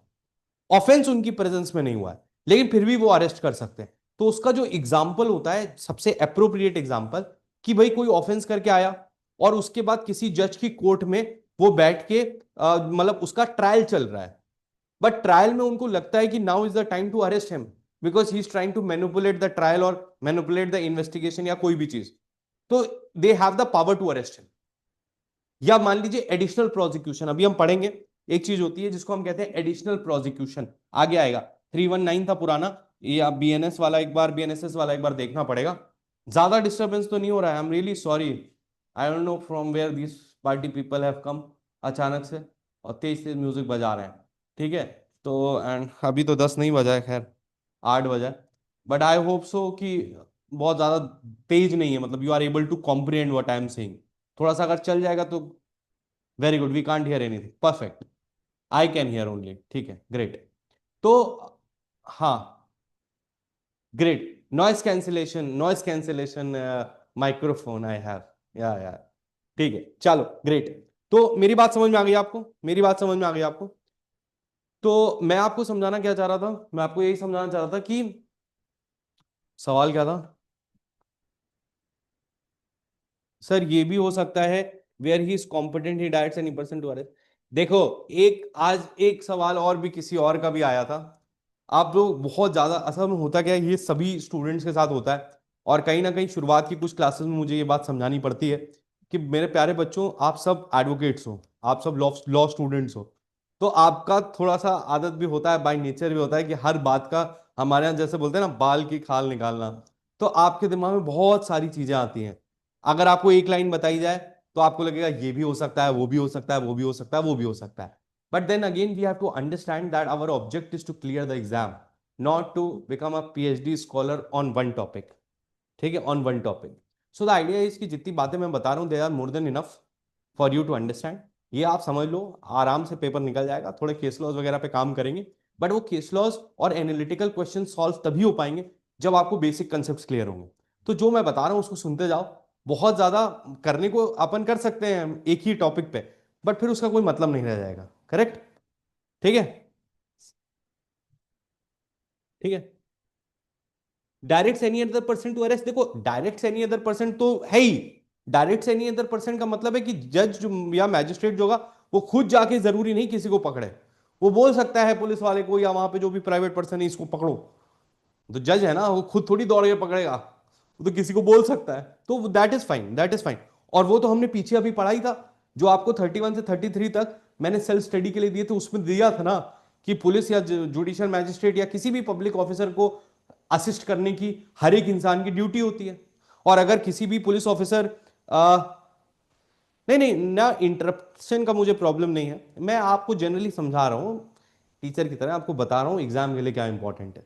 ऑफेंस उनकी प्रेजेंस में नहीं हुआ है, लेकिन फिर भी वो अरेस्ट कर सकते हैं। तो उसका जो एग्जाम्पल होता है सबसे अप्रोप्रिएट एग्जाम्पल, कि भाई कोई ऑफेंस करके आया और उसके बाद किसी जज की कोर्ट में वो बैठ के मतलब उसका ट्रायल चल रहा है, बट ट्रायल में उनको लगता है कि now is the time to arrest him because he is trying to manipulate the trial और मैनिपुलेट द इन्वेस्टिगेशन या कोई भी चीज, तो they have the power to arrest him. या मान लीजिए एडिशनल प्रोसिक्यूशन, अभी हम पढ़ेंगे, एक चीज होती है जिसको हम कहते हैं एडिशनल प्रोसिक्यूशन, आगे आएगा। 319 था पुराना, या बीएनएस वाला एक बार, बीएनएसएस वाला एक बार देखना पड़ेगा। ज्यादा डिस्टरबेंस तो नहीं हो रहा है? I am really sorry, I don't know from where this party people have come अचानक से, और तेज तेज म्यूजिक बजा रहे हैं। ठीक है, तो एंड अभी तो 10 नहीं बजा है, खैर 8 बजा है, बट आई होप सो कि बहुत ज्यादा तेज नहीं है, मतलब you are able to comprehend what I am saying. थोड़ा सा अगर चल जाएगा तो very good, we can't hear anything, perfect, I can hear only, ठीक है, ग्रेट। तो हाँ, great, noise cancellation, noise cancellation microphone I have, या ठीक है, चलो ग्रेट। तो मेरी बात समझ में आ गई आपको, मेरी बात समझ में आ गई आपको। तो मैं आपको समझाना क्या चाह रहा था, मैं आपको यही समझाना चाह रहा था कि सवाल क्या था सर, ये भी हो सकता है where he is competent he directs any person to arrest. देखो, एक आज एक सवाल और भी किसी और का भी आया था, आप लोग बहुत ज्यादा, असल में होता क्या है ये सभी स्टूडेंट्स के साथ होता है, और कहीं ना कहीं शुरुआत की कुछ क्लासेस में मुझे ये बात समझानी पड़ती है कि मेरे प्यारे बच्चों, आप सब एडवोकेट्स हो, आप सब लॉ लॉ स्टूडेंट्स हो, तो आपका थोड़ा सा आदत भी होता है, बाय नेचर भी होता है कि हर बात का, हमारे यहाँ जैसे बोलते हैं ना, बाल की खाल निकालना। तो आपके दिमाग में बहुत सारी चीजें आती हैं, अगर आपको एक लाइन बताई जाए तो आपको लगेगा ये भी हो सकता है, वो भी हो सकता है, वो भी हो सकता है, वो भी हो सकता है। But then again we have to understand that our object is to clear the exam, not to become a PhD scholar on one topic. ठीक है, on one topic. So the idea is कि जितनी बातें मैं बता रहा हूँ they are more than enough for you to understand. ये आप समझ लो, आराम से पेपर निकल जाएगा, थोड़े केस लॉज वगैरह पे काम करेंगे, बट वो केस लॉज और एनालिटिकल क्वेश्चन सॉल्व तभी हो पाएंगे जब आपको बेसिक कंसेप्ट क्लियर होंगे। तो जो मैं बता रहा हूँ उसको सुनते जाओ, बहुत ज्यादा करने को अपन कर सकते हैं एक ही टॉपिक पे, बट फिर उसका कोई मतलब नहीं रह जाएगा, करेक्ट? ठीक है, ठीक है। Direct any other person to arrest, देखो डायरेक्ट एनी अदर पर्सन तो है ही, डायरेक्ट एनी अदर पर्सन का मतलब है कि जज या मैजिस्ट्रेट जो होगा वो खुद जाके जरूरी नहीं किसी को पकड़े, वो बोल सकता है पुलिस वाले को या वहां पे जो भी प्राइवेट पर्सन है इसको पकड़ो, तो जज है ना, वो खुद थोड़ी दौड़ के पकड़ेगा, वो तो किसी को बोल सकता है, तो that is fine, that is fine. और वो तो हमने पीछे अभी पढ़ा ही था, जो आपको 31 से 33 तक मैंने सेल्फ स्टडी के लिए दिए थे, उसमें दिया था ना कि पुलिस या जुडिशियल मैजिस्ट्रेट या किसी भी पब्लिक ऑफिसर को असिस्ट करने की हर एक इंसान की ड्यूटी होती है। और अगर किसी भी पुलिस ऑफिसर, नहीं नहीं ना, इंटरप्शन का मुझे प्रॉब्लम नहीं है, मैं आपको जनरली समझा रहा हूँ, टीचर की तरह आपको बता रहा हूँ एग्जाम के लिए क्या इंपॉर्टेंट है,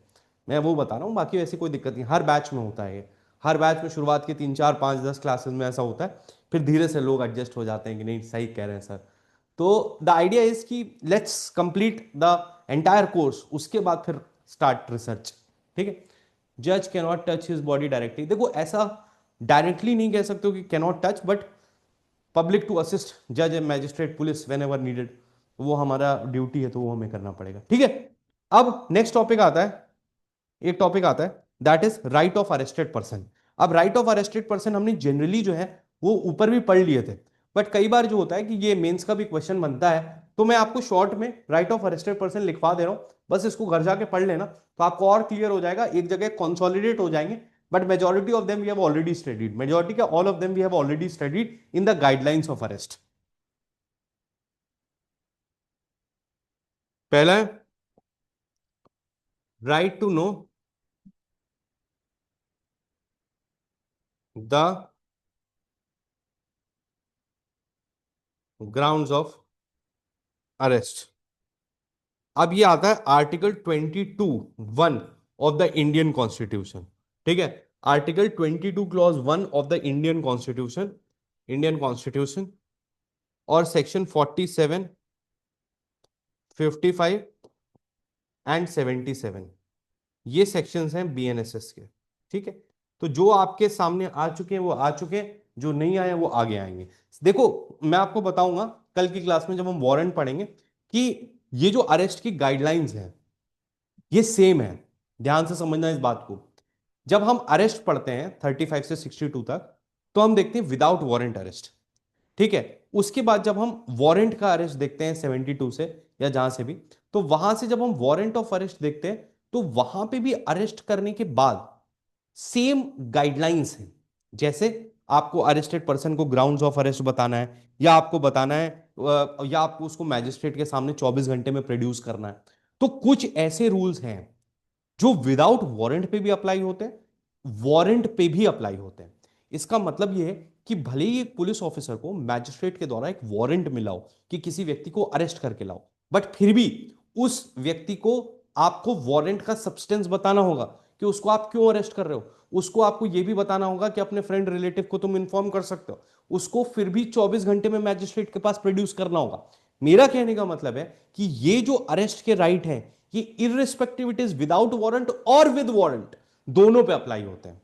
मैं वो बता रहा हूँ, बाकी ऐसी कोई दिक्कत नहीं, हर बैच में होता है ये, हर बैच में शुरुआत के 3 4 5 10 क्लासेस में ऐसा होता है, फिर धीरे से लोग एडजस्ट हो जाते हैं कि नहीं सही कह रहे हैं सर। तो द आइडिया इज कि let's complete the entire course, उसके बाद फिर स्टार्ट रिसर्च। ठीक है। जज can not touch his body directly, देखो ऐसा डायरेक्टली नहीं कह सकते हो कि can not touch, but public to assist जज and magistrate police whenever needed, वो हमारा ड्यूटी है तो वो हमें करना पड़ेगा। ठीक है। अब नेक्स्ट टॉपिक आता है, एक टॉपिक आता है that is right of arrested person. अब राइट ऑफ अरेस्टेड पर्सन हमने जनरली जो है वो ऊपर भी पढ़ लिए थे, बट कई बार जो होता है कि ये मेंस का भी क्वेश्चन बनता है, तो मैं आपको शॉर्ट में राइट ऑफ अरेस्टेड पर्सन लिखवा दे रहा हूं, बस इसको घर जाके पढ़ लेना तो आपको और क्लियर हो जाएगा, एक जगह कंसोलिडेट हो जाएंगे। But majority of them we have already studied, majority का all of them we have already studied in the guidelines of arrest. पहला है right to know the grounds of arrest. अब ये आता है article 22(1) of the Indian constitution. ठीक है। Article 22 clause 1 of the Indian constitution, Indian constitution, और सेक्शन 47, 55 एंड 77, ये सेक्शंस हैं बीएनएसएस के। ठीक है। तो जो आपके सामने आ चुके हैं वो आ चुके हैं, जो नहीं आए वो आगे आएंगे। देखो मैं आपको बताऊंगा कल की क्लास में जब हम वारंट पढ़ेंगे कि ये जो अरेस्ट की गाइडलाइंस हैं ये सेम है, ध्यान से समझना इस बात को। जब हम अरेस्ट पढ़ते हैं 35 से 62 तक, तो हम देखते हैं विदाउट वारंट अरेस्ट। ठीक है। उसके बाद जब हम वारंट का अरेस्ट देखते हैं 72 से या जहां से भी, तो वहां से जब हम वारंट ऑफ अरेस्ट देखते हैं तो वहां पे भी अरेस्ट करने के बाद सेम गाइडलाइंस हैं। जैसे आपको अरेस्टेड पर्सन को ग्राउंड्स ऑफ अरेस्ट बताना है, या आपको बताना है या आपको उसको मैजिस्ट्रेट के सामने 24 घंटे में प्रोड्यूस करना है। तो कुछ ऐसे रूल्स हैं जो विदाउट वारंट पे भी अप्लाई होते हैं, वारंट पे भी अप्लाई होते हैं। इसका मतलब यह है कि भले ही एक पुलिस ऑफिसर को मैजिस्ट्रेट के द्वारा एक वारंट मिला हो कि किसी व्यक्ति को अरेस्ट करके लाओ, बट फिर भी उस व्यक्ति को आपको वारंट का सब्सटेंस बताना होगा कि उसको आप क्यों अरेस्ट कर रहे हो। उसको आपको यह भी बताना होगा कि अपने फ्रेंड रिलेटिव को तुम इन्फॉर्म कर सकते हो, उसको फिर भी 24 घंटे में मैजिस्ट्रेट के पास प्रोड्यूस करना होगा। मेरा कहने का मतलब है कि ये जो अरेस्ट के राइट हैं ये irrespective it is without warrant और विद वारंट, दोनों पे अप्लाई होते हैं।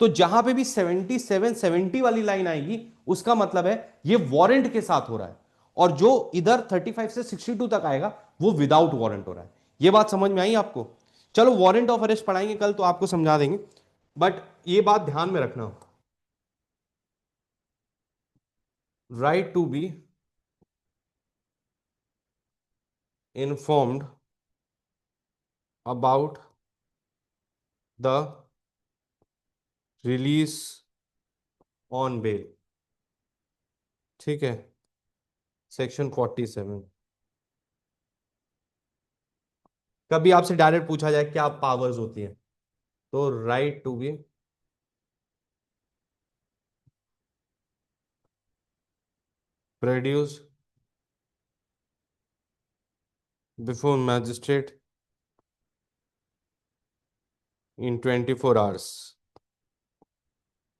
तो जहां पे भी 77 70 वाली लाइन आएगी उसका मतलब है ये वारंट के साथ हो रहा है, और जो इधर 35 से 62 तक आएगा वो विदाउट वारंट हो रहा है। ये बात समझ में आई आपको? चलो वारंट ऑफ अरेस्ट पढ़ाएंगे कल तो आपको समझा देंगे, बट ये बात ध्यान में रखना, right to be informed about the release on bail। ठीक है। सेक्शन 47। कभी आपसे डायरेक्ट पूछा जाए क्या पावर्स होती हैं, तो right to be produce before magistrate in 24 hours,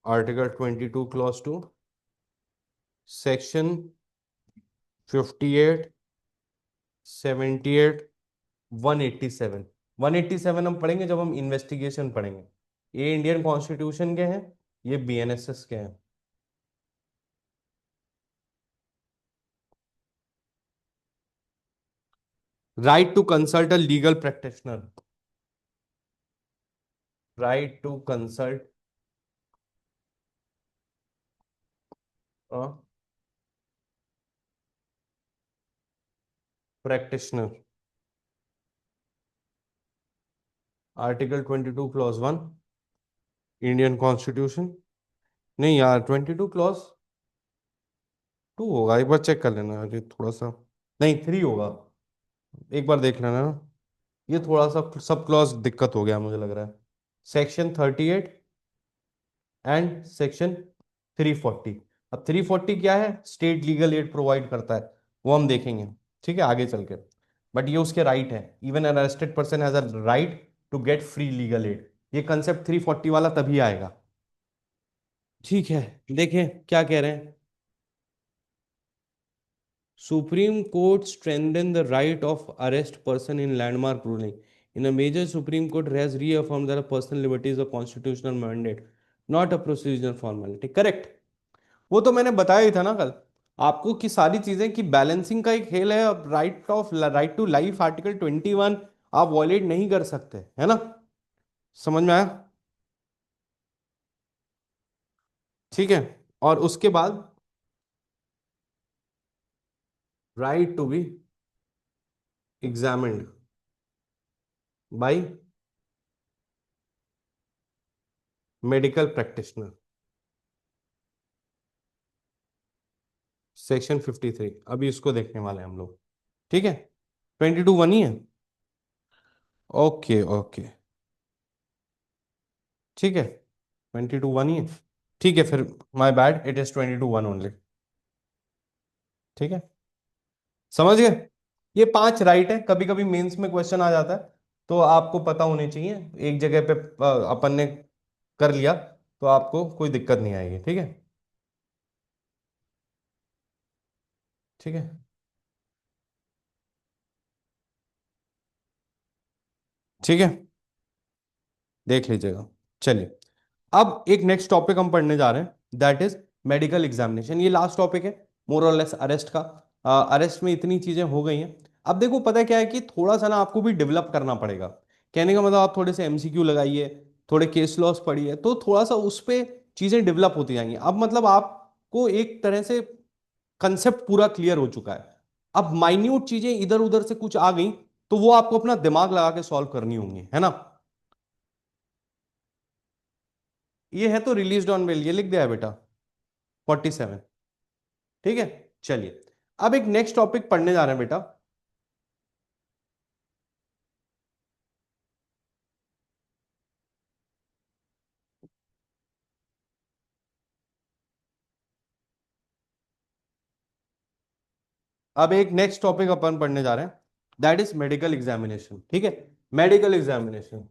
article 22 clause 2, section 58, 78, 187। 187 हम पढ़ेंगे जब हम इन्वेस्टिगेशन पढ़ेंगे। ये इंडियन कॉन्स्टिट्यूशन के हैं, ये बीएनएसएस के हैं। Right to consult a legal practitioner, right to consult a practitioner, article 22 clause 1 Indian constitution. नहीं यार 22 क्लॉज 2 होगा, एक बार चेक कर लेना, ये थोड़ा सा, नहीं 3 होगा, एक बार देख लेना ना। ये थोड़ा सा सब क्लॉज दिक्कत हो गया मुझे लग रहा है। Section 38 and section 340। अब 340 क्या है? स्टेट लीगल एड प्रोवाइड करता है, वो हम देखेंगे ठीक है आगे चल के। बट ये उसके राइट है, even an arrested person has a right to get free legal aid. ये कंसेप्ट 340 वाला तभी आएगा। ठीक है। देखें क्या कह रहे हैं। Supreme Court strengthened the right of arrest person in landmark ruling. In a major Supreme Court has reaffirmed that a personal liberty is a constitutional mandate, not a procedural formality. Correct. वो तो मैंने बताया ही था ना कल आपको कि सारी चीजें कि बैलेंसिंग का एक खेल है। राइट टू लाइफ आर्टिकल 21 आप वॉयलेट नहीं कर सकते, है ना? समझ में आया? ठीक है। और उसके बाद right to be examined by medical practitioner, section 53। अभी इसको देखने वाले हैं हम लोग। ठीक है, 22 वन ही है। ओके ओके, ठीक है, 22 वन ही है। ठीक है फिर, my bad, it is 22 one only. ठीक है, समझ गए? ये 5 राइट है। कभी कभी मेंस में क्वेश्चन आ जाता है, तो आपको पता होने चाहिए। एक जगह पे अपन ने कर लिया तो आपको कोई दिक्कत नहीं आएगी। ठीक है, ठीक है, ठीक है, देख लीजिएगा। चलिए, अब एक नेक्स्ट टॉपिक हम पढ़ने जा रहे हैं, दैट इज मेडिकल एग्जामिनेशन। ये लास्ट टॉपिक है मोर और लेस अरेस्ट का। अरेस्ट में इतनी चीजें हो गई हैं। अब देखो, पता है क्या है कि थोड़ा सा ना आपको भी डेवलप करना पड़ेगा। कहने का मतलब, आप थोड़े से एमसीक्यू लगाइए, थोड़े केस लॉस पढ़िए, तो थोड़ा सा उस पे चीजें डेवलप होती जाएंगी। अब मतलब आपको एक तरह से कंसेप्ट पूरा क्लियर हो चुका है। अब माइन्यूट चीजें इधर उधर से कुछ आ गई, तो वो आपको अपना दिमाग लगा के सॉल्व करनी होंगी, है ना? ये है तो रिलीज ऑन बेल, ये लिख दिया है बेटा, 47। ठीक है, चलिए, अब एक नेक्स्ट टॉपिक पढ़ने जा रहे हैं बेटा। अब एक नेक्स्ट टॉपिक अपन पढ़ने जा रहे हैं, दैट इज मेडिकल एग्जामिनेशन। ठीक है, मेडिकल एग्जामिनेशन।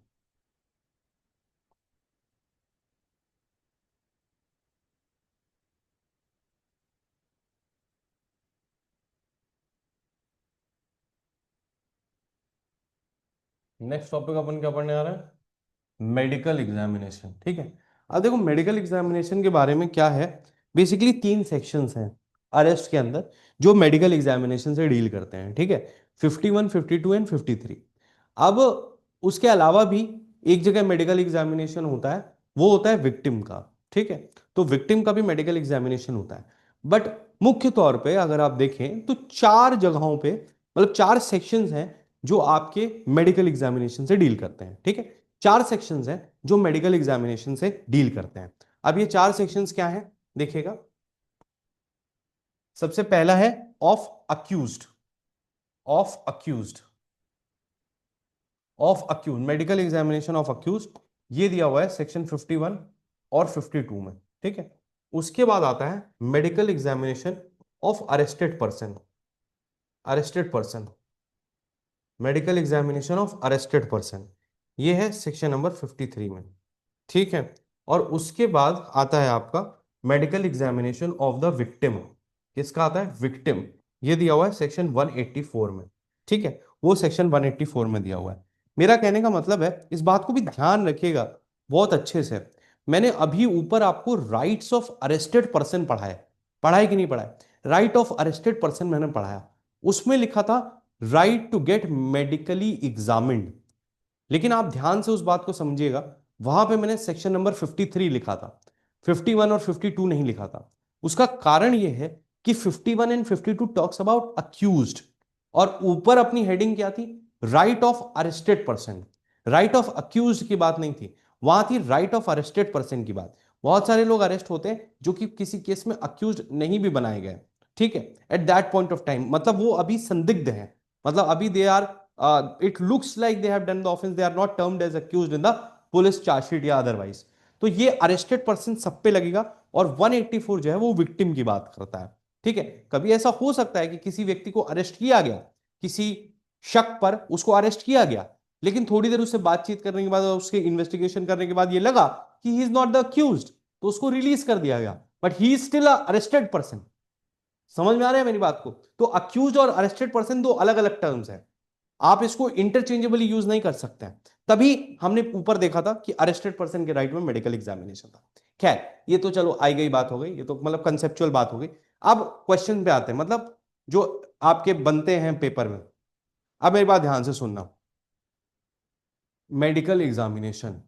नेक्स्ट टॉपिक अपन क्या पढ़ने जा रहे हैं? Medical examination. ठीक है, अब देखो मेडिकल एग्जामिनेशन के बारे में क्या है। बेसिकली 3 सेक्शंस हैं अरेस्ट के अंदर जो मेडिकल एग्जामिनेशन से डील करते हैं। ठीक है, 51, 52 एंड 53। अब उसके अलावा भी एक जगह मेडिकल एग्जामिनेशन होता है, वो होता है विक्टिम का। ठीक है, तो विक्टिम का भी मेडिकल एग्जामिनेशन होता है। बट मुख्य तौर पे अगर आप देखें तो 4 जगहों पे, मतलब 4 सेक्शंस हैं जो आपके मेडिकल एग्जामिनेशन से डील करते हैं। ठीक है, 4 सेक्शंस हैं जो मेडिकल एग्जामिनेशन से डील करते हैं। अब ये 4 सेक्शंस क्या हैं, देखिएगा। सबसे पहला है of accused. Of accused, of accuse, medical examination of accuse, ये दिया हुआ है सेक्शन 51 और 52 में। ठीक है, उसके बाद आता है medical examination of arrested person. Arrested person, medical examination of arrested person, ये है सेक्शन नंबर 53 में। ठीक है, और उसके बाद आता है आपका medical examination of the victim. किसका आता है? विक्टिम। ये दिया हुआ है सेक्शन 184 में। ठीक है, वो सेक्शन 184 में दिया हुआ है। मेरा कहने का मतलब है, इस बात को भी ध्यान रखिएगा बहुत अच्छे से। मैंने अभी ऊपर आपको राइट्स ऑफ अरेस्टेड पर्सन पढ़ा है कि नहीं पढ़ा है? राइट ऑफ अरेस्टेड पर्सन मैंने पढ़ाया, उसमें लिखा था right to get medically examined. लेकिन आप ध्यान से उस बात को समझिएगा, वहां पे मैंने सेक्शन नंबर 53 लिखा था, 51 और 52 नहीं लिखा था। उसका कारण यह है कि 51 एंड 52 टॉक्स अबाउट अक्यूज्ड, और ऊपर अपनी हेडिंग क्या थी? Right of arrested person. Right of accused की बात नहीं थी, वहां थी राइट ऑफ अरेस्टेड पर्सन की बात। बहुत सारे लोग अरेस्ट होते हैं जो कि किसी केस में अक्यूज्ड नहीं भी बनाए गए। ठीक है, at that point of time, मतलब वो अभी संदिग्ध है, मतलब अभी they are, it looks like they have done the offense, they are not termed as accused in the police chargesheet या अदरवाइज। तो ये अरेस्टेड पर्सन सब पे लगेगा, और 184 जो है वो विक्टिम की बात करता है। ठीक है, कभी ऐसा हो सकता है कि किसी व्यक्ति को अरेस्ट किया गया, किसी शक पर उसको अरेस्ट किया गया, लेकिन थोड़ी देर उससे बातचीत करने के बाद और उसके इन्वेस्टिगेशन करने के बाद ये लगा कि he is not the accused, तो उसको रिलीज कर दिया गया, but he is still arrested person. समझ में आ रहा है मेरी बात को? तो अक्यूज और अरेस्टेड पर्सन दो अलग अलग टर्म्स हैं, आप इसको इंटरचेंजेबली यूज नहीं कर सकते हैं। तभी हमने ऊपर देखा था कि अरेस्टेड पर्सन के राइट में मेडिकल एग्जामिनेशन था। खैर, ये तो चलो आई गई बात हो गई, ये तो मतलब कंसेप्चुअल बात हो गई। अब क्वेश्चन पे आते हैं, मतलब जो आपके बनते हैं पेपर में। अब मेरी बात ध्यान से सुनना। मेडिकल एग्जामिनेशन,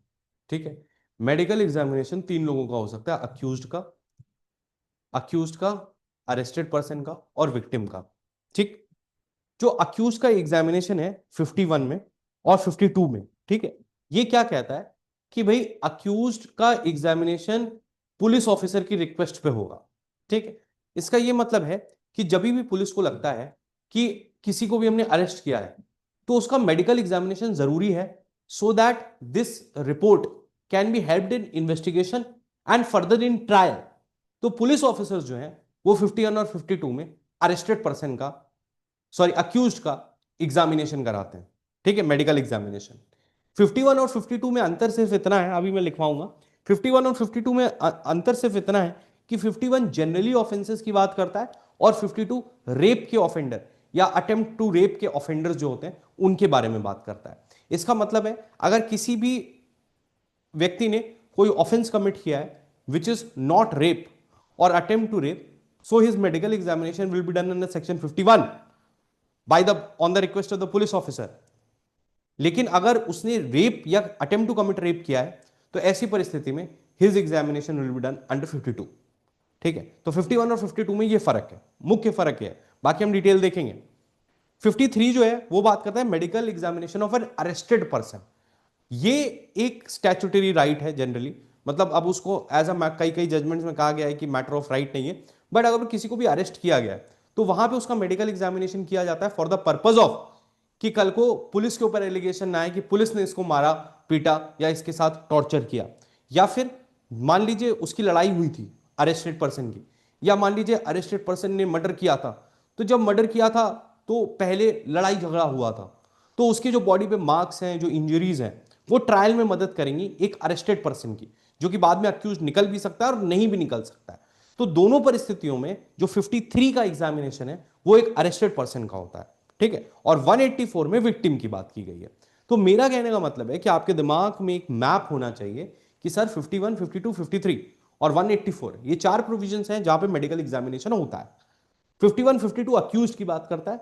ठीक है, मेडिकल एग्जामिनेशन तीन लोगों का हो सकता है, अक्यूज्ड का, अरेस्टेड पर्सन का और विक्टिम का। ठीक। जो अक्यूज का एग्जामिनेशन है 51 में और 52 में, ठीक है, ये क्या कहता है कि भाई अक्यूज का एग्जामिनेशन पुलिस ऑफिसर की रिक्वेस्ट पे होगा। ठीक है। इसका ये मतलब है कि जब भी पुलिस को लगता है कि किसी को भी हमने अरेस्ट किया है, तो उसका मेडिकल एग्जामिनेशन जरूरी है, so that this report can be helped in investigation and further in trial. तो पुलिस ऑफिसर्स जो हैं वो 51 और 52 में अरेस्टेड पर्सन का, सॉरी अक्यूज्ड का एग्जामिनेशन कराते हैं। ठीक है, मेडिकल एग्जामिनेशन। 51 और 52 में अंतर सिर्फ इतना है, अभी मैं लिखवाऊंगा। 51 और 52 में अंतर सिर्फ इतना है कि 51 जनरली ऑफेंसेस की बात करता है और 52 रेप के ऑफेंडर या अटेम्प्ट टू रेप के ऑफेंडर्स जो होते हैं उनके बारे में बात करता है। इसका मतलब है अगर किसी भी व्यक्ति ने कोई ऑफेंस कमिट किया है विच इज नॉट रेप और attempt to rape, so his medical examination will be done under section 51 by the on the request of the police officer. लेकिन अगर उसने रेप या अटेम्प्ट टू कमिट रेप किया है, तो ऐसी परिस्थिति में his examination will be done under 52। ठीक है, तो 51 और 52 में ये फर्क है, मुख्य फर्क है, बाकी हम डिटेल देखेंगे। 53 जो है वो बात करता है medical examination of an arrested person. ये एक स्टैट्यूटरी राइट है जनरली, मतलब अब उसको एज अ कई कई जजमेंट्स में कहा गया है कि मैटर ऑफ राइट नहीं है, बट अगर किसी को भी अरेस्ट किया गया है तो वहां पे उसका मेडिकल एग्जामिनेशन किया जाता है फॉर द पर्पज ऑफ कि कल को पुलिस के ऊपर एलिगेशन ना आए कि पुलिस ने इसको मारा, पीटा या इसके साथ टॉर्चर किया, या फिर मान लीजिए उसकी लड़ाई हुई थी अरेस्टेड पर्सन की, या मान लीजिए अरेस्टेड पर्सन ने मर्डर किया था, तो जब मर्डर किया था तो पहले लड़ाई झगड़ा हुआ था, तो उसके जो बॉडी पे मार्क्स हैं, जो इंजरीज हैं, वो ट्रायल में मदद करेंगी एक अरेस्टेड पर्सन की, जो कि बाद में अक्यूज निकल भी सकता है और नहीं भी निकल सकता है। तो दोनों परिस्थितियों में जो 53 का एग्जामिनेशन है वो एक अरेस्टेड पर्सन का होता है। ठीक है, और 184 में विक्टिम की बात की गई है। तो मेरा कहने का मतलब है कि आपके दिमाग में एक मैप होना चाहिए कि सर 51, 52, 53 और 184 ये चार प्रोविजंस हैं जहां पे मेडिकल एग्जामिनेशन होता है। 51, 52 अक्यूज्ड की बात करता है,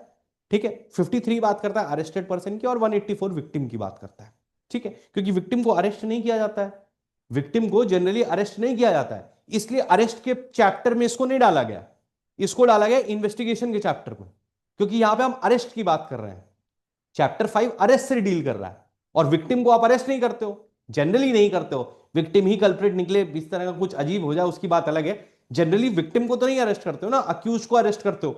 ठीक है, 53 बात करता है अरेस्टेड पर्सन की और 184 विक्टिम की बात करता है। ठीक है, क्योंकि विक्टिम को अरेस्ट नहीं किया जाता है, विक्टिम को जनरली अरेस्ट नहीं किया जाता है, इसलिए अरेस्ट के चैप्टर में इसको नहीं डाला गया, इसको डाला गया इन्वेस्टिगेशन के चैप्टर में, क्योंकि यहां पे हम अरेस्ट की बात कर रहे हैं। चैप्टर 5 अरेस्ट से डील कर रहा है, और विक्टिम को आप अरेस्ट नहीं करते हो, जनरली नहीं करते हो। विक्टिम ही कल्प्रिट निकले, इस तरह का कुछ अजीब हो जाए उसकी बात अलग है, जनरली विक्टिम को तो नहीं अरेस्ट करते हो ना, अक्यूज को अरेस्ट करते हो।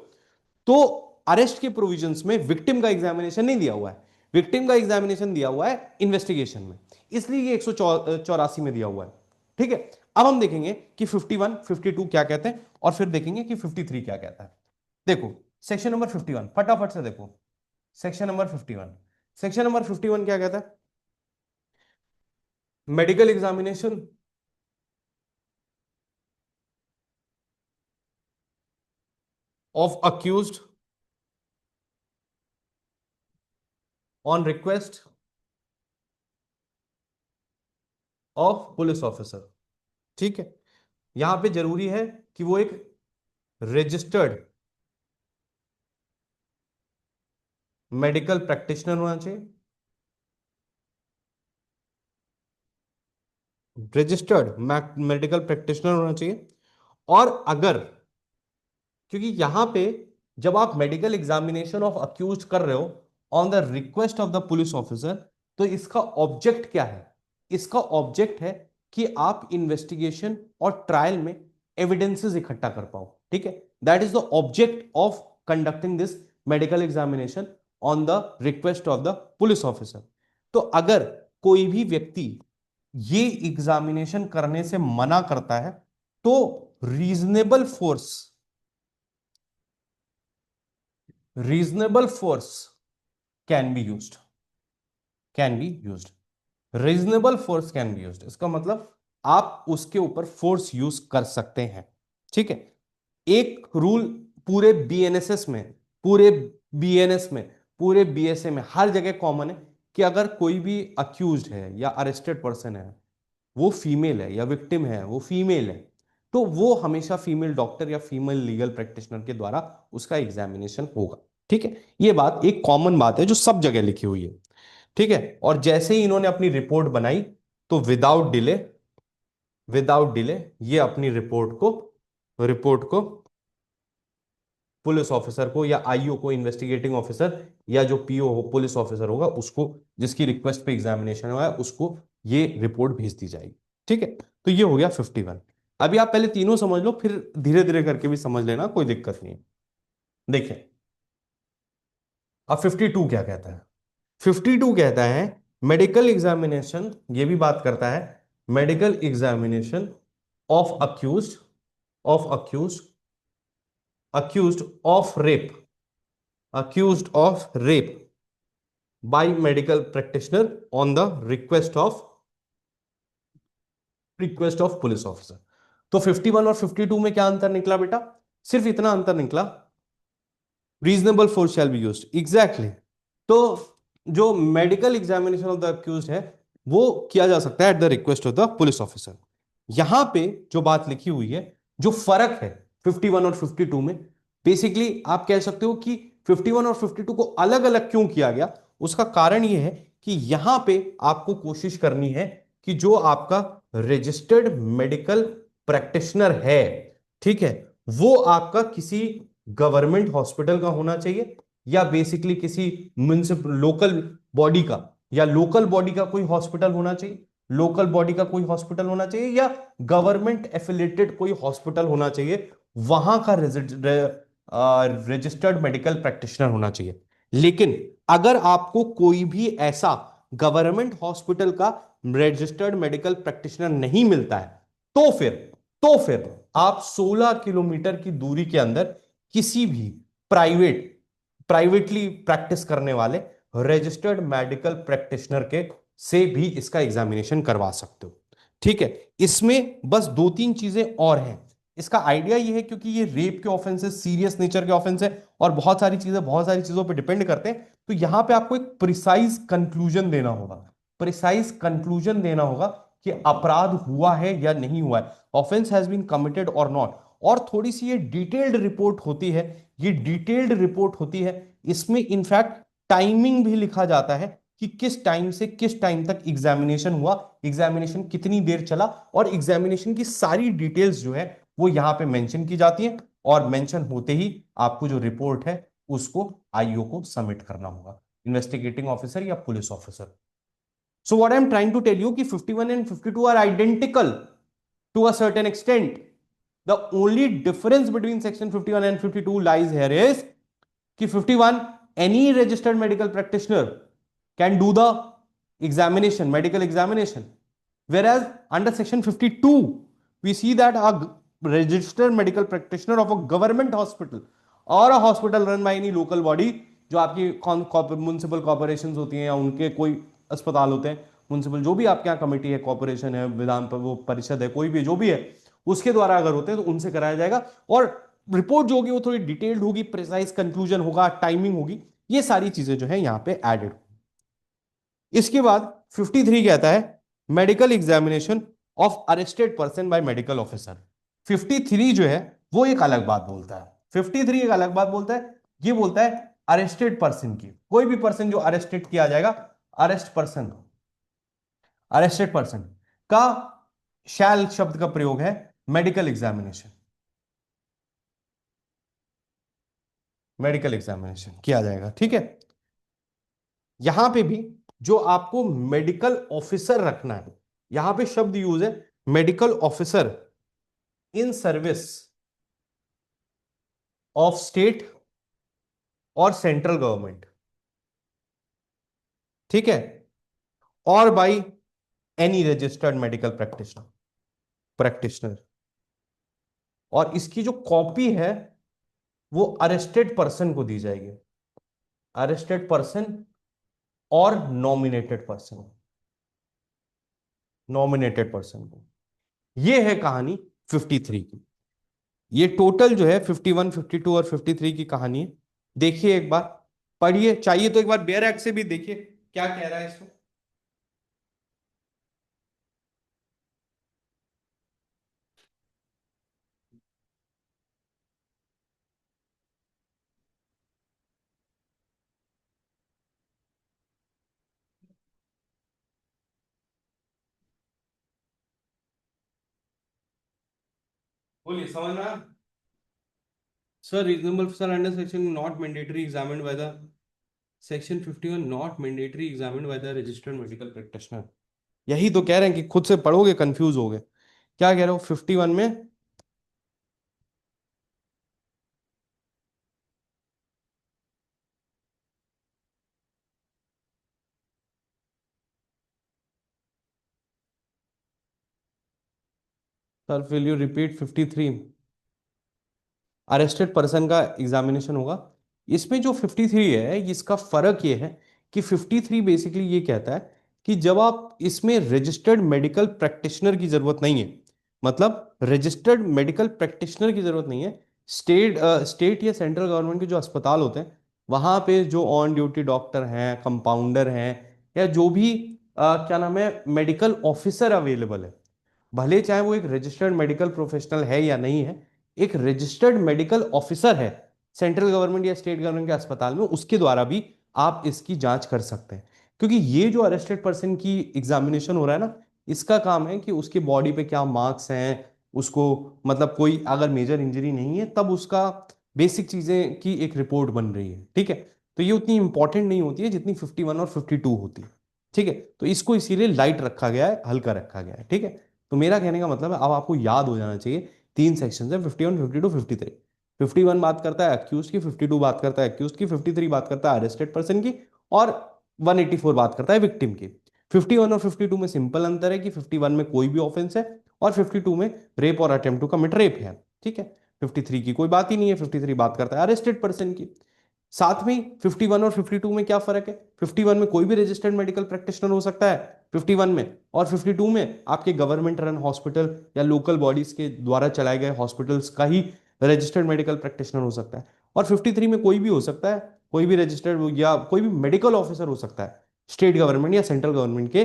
तो अरेस्ट के प्रोविजंस में विक्टिम का एग्जामिनेशन नहीं दिया हुआ है, विक्टिम का एग्जामिनेशन दिया हुआ है इन्वेस्टिगेशन में, इसलिए ये 184 में दिया हुआ है। ठीक है, अब हम देखेंगे कि 51, 52 क्या कहते हैं और फिर देखेंगे कि 53 क्या कहता है। देखो सेक्शन नंबर 51 फटाफट से देखो। सेक्शन नंबर 51, सेक्शन नंबर 51 क्या कहता है? Medical examination of accused on request of police officer. ठीक है, यहां पे जरूरी है कि वो एक रजिस्टर्ड मेडिकल प्रैक्टिशनर होना चाहिए, रजिस्टर्ड मेडिकल प्रैक्टिशनर होना चाहिए। और अगर, क्योंकि यहां पे जब आप मेडिकल एग्जामिनेशन ऑफ अक्यूज कर रहे हो on the request of the police officer, तो इसका ऑब्जेक्ट क्या है? इसका ऑब्जेक्ट है कि आप इन्वेस्टिगेशन और ट्रायल में एविडेंसेस इकट्ठा कर पाओ। ठीक है, that is the object of conducting this medical examination on the request of the police officer. तो अगर कोई भी व्यक्ति ये एग्जामिनेशन करने से मना करता है, तो reasonable force, reasonable force can be used, can be used, reasonable force can be used, इसका मतलब आप उसके ऊपर फोर्स यूज कर सकते हैं। ठीक है, एक रूल पूरे बीएनएसएस में, पूरे बीएनएस में, पूरे बीएसए में हर जगह कॉमन है कि अगर कोई भी अक्यूज्ड है या अरेस्टेड पर्सन है, वो फीमेल है या विक्टिम है वो फीमेल है, तो वो हमेशा फीमेल डॉक्टर या फीमेल लीगल प्रैक्टिशनर के द्वारा उसका एग्जामिनेशन होगा। ठीक है, ये बात एक कॉमन बात है जो सब जगह लिखी हुई है। ठीक है, और जैसे ही इन्होंने अपनी रिपोर्ट बनाई तो विदाउट डिले ये अपनी रिपोर्ट को पुलिस ऑफिसर को या आईओ को, इन्वेस्टिगेटिंग ऑफिसर, या जो पीओ हो पुलिस ऑफिसर होगा उसको, जिसकी रिक्वेस्ट पे एग्जामिनेशन हुआ है, उसको ये रिपोर्ट भेज दी जाएगी। ठीक है, तो ये हो गया 51। अभी आप पहले तीनों समझ लो, फिर धीरे धीरे करके भी समझ लेना, कोई दिक्कत नहीं है। देखिए अब 52 क्या कहता है। 52 कहता है मेडिकल एग्जामिनेशन, ये भी बात करता है medical examination of accused of rape, by medical practitioner on the request of police officer. तो 51 और 52 में क्या अंतर निकला बेटा? सिर्फ इतना अंतर निकला, reasonable force shall be used, exactly. तो जो medical examination of the accused है वो किया जा सकता है at the request of the police officer. यहां पे जो बात लिखी हुई है, जो फर्क है 51 और 52 में, बेसिकली आप कह सकते हो कि 51 और 52 को अलग अलग क्यों किया गया। उसका कारण यह है कि यहां पे आपको कोशिश करनी है कि जो आपका रजिस्टर्ड मेडिकल प्रैक्टिशनर है, ठीक है, वो आपका किसी गवर्नमेंट हॉस्पिटल का होना चाहिए, या बेसिकली किसी म्युनिसिपल लोकल बॉडी का कोई हॉस्पिटल होना चाहिए, या गवर्नमेंट एफिलिएटेड कोई हॉस्पिटल होना चाहिए, वहां का रजिस्टर्ड मेडिकल प्रैक्टिशनर होना चाहिए। लेकिन अगर आपको कोई भी ऐसा गवर्नमेंट हॉस्पिटल का रजिस्टर्ड मेडिकल प्रैक्टिशनर नहीं मिलता है, तो फिर आप 16 किलोमीटर की दूरी के अंदर किसी भी प्राइवेटली प्रैक्टिस करने वाले रजिस्टर्ड मेडिकल प्रैक्टिशनर के से भी इसका एग्जामिनेशन करवा सकते हो। ठीक है, इसमें बस दो तीन चीजें और हैं। इसका आइडिया ये है क्योंकि ये रेप के ऑफेंस है, सीरियस नेचर के ऑफेंस है, और बहुत सारी चीजों पे डिपेंड करते हैं, तो यहां पे आपको एक प्रिसाइज कंक्लूजन देना होगा कि अपराध हुआ है या नहीं हुआ है, ऑफेंस हैज बीन कमिटेड और नॉट। और थोड़ी सी ये डिटेल्ड रिपोर्ट होती है, इसमें इनफैक्ट टाइमिंग भी लिखा जाता है कि किस टाइम से किस टाइम तक एग्जामिनेशन हुआ, एग्जामिनेशन कितनी देर चला, और एग्जामिनेशन की सारी डिटेल्स जो है वो यहां पे मेंशन की जाती है, और मेंशन होते ही आपको जो रिपोर्ट है उसको आईओ को सबमिट करना होगा, इन्वेस्टिगेटिंग ऑफिसर या police officer. So what I am trying to tell you कि 51 and 52 are identical to a certain extent. The only difference between section 51 and 52 lies here is कि 51, any registered medical practitioner can do the medical examination, whereas under section 52 we see that a registered medical practitioner of a government hospital or a hospital run by any local body, जो आपकी म्युनिसिपल कॉर्पोरेशन होती हैं या उनके कोई अस्पताल होते हैं, म्युनिसिपल जो भी आपके यहाँ कमेटी है, कॉर्पोरेशन है, विधान वो परिषद है, कोई भी जो भी है, उसके द्वारा अगर होते हैं तो उनसे कराया जाएगा। और रिपोर्ट जो होगी वो थोड़ी डिटेल्ड होगी, प्रिसाइज कंक्लूजन होगा, टाइमिंग होगी, ये सारी चीजें जो है यहां पे एडेड। इसके बाद 53 कहता है medical examination of arrested person by medical officer. 53 जो है वो एक अलग बात बोलता है, 53 एक अलग बात बोलता है, ये बोलता है अरेस्टेड पर्सन की, कोई भी पर्सन जो अरेस्टेड किया जाएगा, अरेस्टेड पर्सन का शैल शब्द का प्रयोग है मेडिकल एग्जामिनेशन किया जाएगा। ठीक है, यहां पे भी जो आपको मेडिकल ऑफिसर रखना है, यहां पे शब्द यूज है medical officer in service of state और सेंट्रल गवर्नमेंट। ठीक है, और by any registered medical practitioner. और इसकी जो कॉपी है वो अरेस्टेड पर्सन को दी जाएगी, अरेस्टेड पर्सन और नॉमिनेटेड पर्सन को। यह है कहानी 53 की। ये टोटल जो है 51, 52 और 53 की कहानी है। देखिए एक बार, पढ़िए, चाहिए तो एक बार बेयर एक्ट से भी देखिए क्या कह रहा है इसमें। बोलिए, समझ में आया? Sir reasonable sir under section not mandatory examined by the section 51 not mandatory examined by the registered medical practitioner. यही तो कह रहे हैं कि खुद से पढ़ोगे कंफ्यूज होगे। क्या कह रहे हो 51 में? Sir will you repeat 53? Arrested person का एग्जामिनेशन होगा। इसमें जो 53 है इसका फर्क ये है कि 53 बेसिकली ये कहता है कि जब आप इसमें रजिस्टर्ड मेडिकल प्रैक्टिशनर की जरूरत नहीं है, मतलब रजिस्टर्ड मेडिकल प्रैक्टिशनर की जरूरत नहीं है। स्टेट या सेंट्रल गवर्नमेंट के जो अस्पताल होते हैं वहां पे जो ऑन ड्यूटी डॉक्टर हैं, कंपाउंडर हैं, या जो भी क्या नाम है मेडिकल ऑफिसर अवेलेबल है, भले चाहे वो एक रजिस्टर्ड मेडिकल प्रोफेशनल है या नहीं है, एक रजिस्टर्ड मेडिकल ऑफिसर है सेंट्रल गवर्नमेंट या स्टेट गवर्नमेंट के अस्पताल में, उसके द्वारा भी आप इसकी जांच कर सकते हैं। क्योंकि ये जो अरेस्टेड पर्सन की एग्जामिनेशन हो रहा है ना, इसका काम है कि उसके बॉडी पे क्या मार्क्स हैं, उसको मतलब कोई अगर मेजर इंजरी नहीं है तब उसका बेसिक चीजें की एक रिपोर्ट बन रही है, ठीक है। तो ये उतनी इंपॉर्टेंट नहीं होती है जितनी 51 और 52 होती है, ठीक है। तो इसको इसीलिए लाइट रखा गया है, हल्का रखा गया है, ठीक है। तो मेरा कहने का मतलब है अब आपको याद हो जाना चाहिए, तीन सेक्शन है 51, 52, 53। 51 बात करता है अक्यूज की, 52 बात करता है अक्यूज की, 53 बात करता है अरेस्टेड पर्सन की, और 184 बात करता है विक्टिम की। 51 और 52 में सिंपल अंतर है कि 51 में कोई भी ऑफेंस है और 52 में रेप और अटेम्प्ट टू कमिट रेप है, ठीक है। 53 की कोई बात ही नहीं है, 53 बात करता है अरेस्टेड पर्सन की। साथ में 51 और 52 में क्या फर्क है? 51 में कोई भी रजिस्टर्ड मेडिकल प्रैक्टिशनर हो सकता है 51 में, और 52 में आपके गवर्नमेंट रन हॉस्पिटल या लोकल बॉडीज के द्वारा चलाए गए हॉस्पिटल्स का ही रजिस्टर्ड मेडिकल प्रैक्टिशनर हो सकता है। और 53 में कोई भी हो सकता है, कोई भी रजिस्टर्ड या कोई भी मेडिकल ऑफिसर हो सकता है स्टेट गवर्नमेंट या सेंट्रल गवर्नमेंट के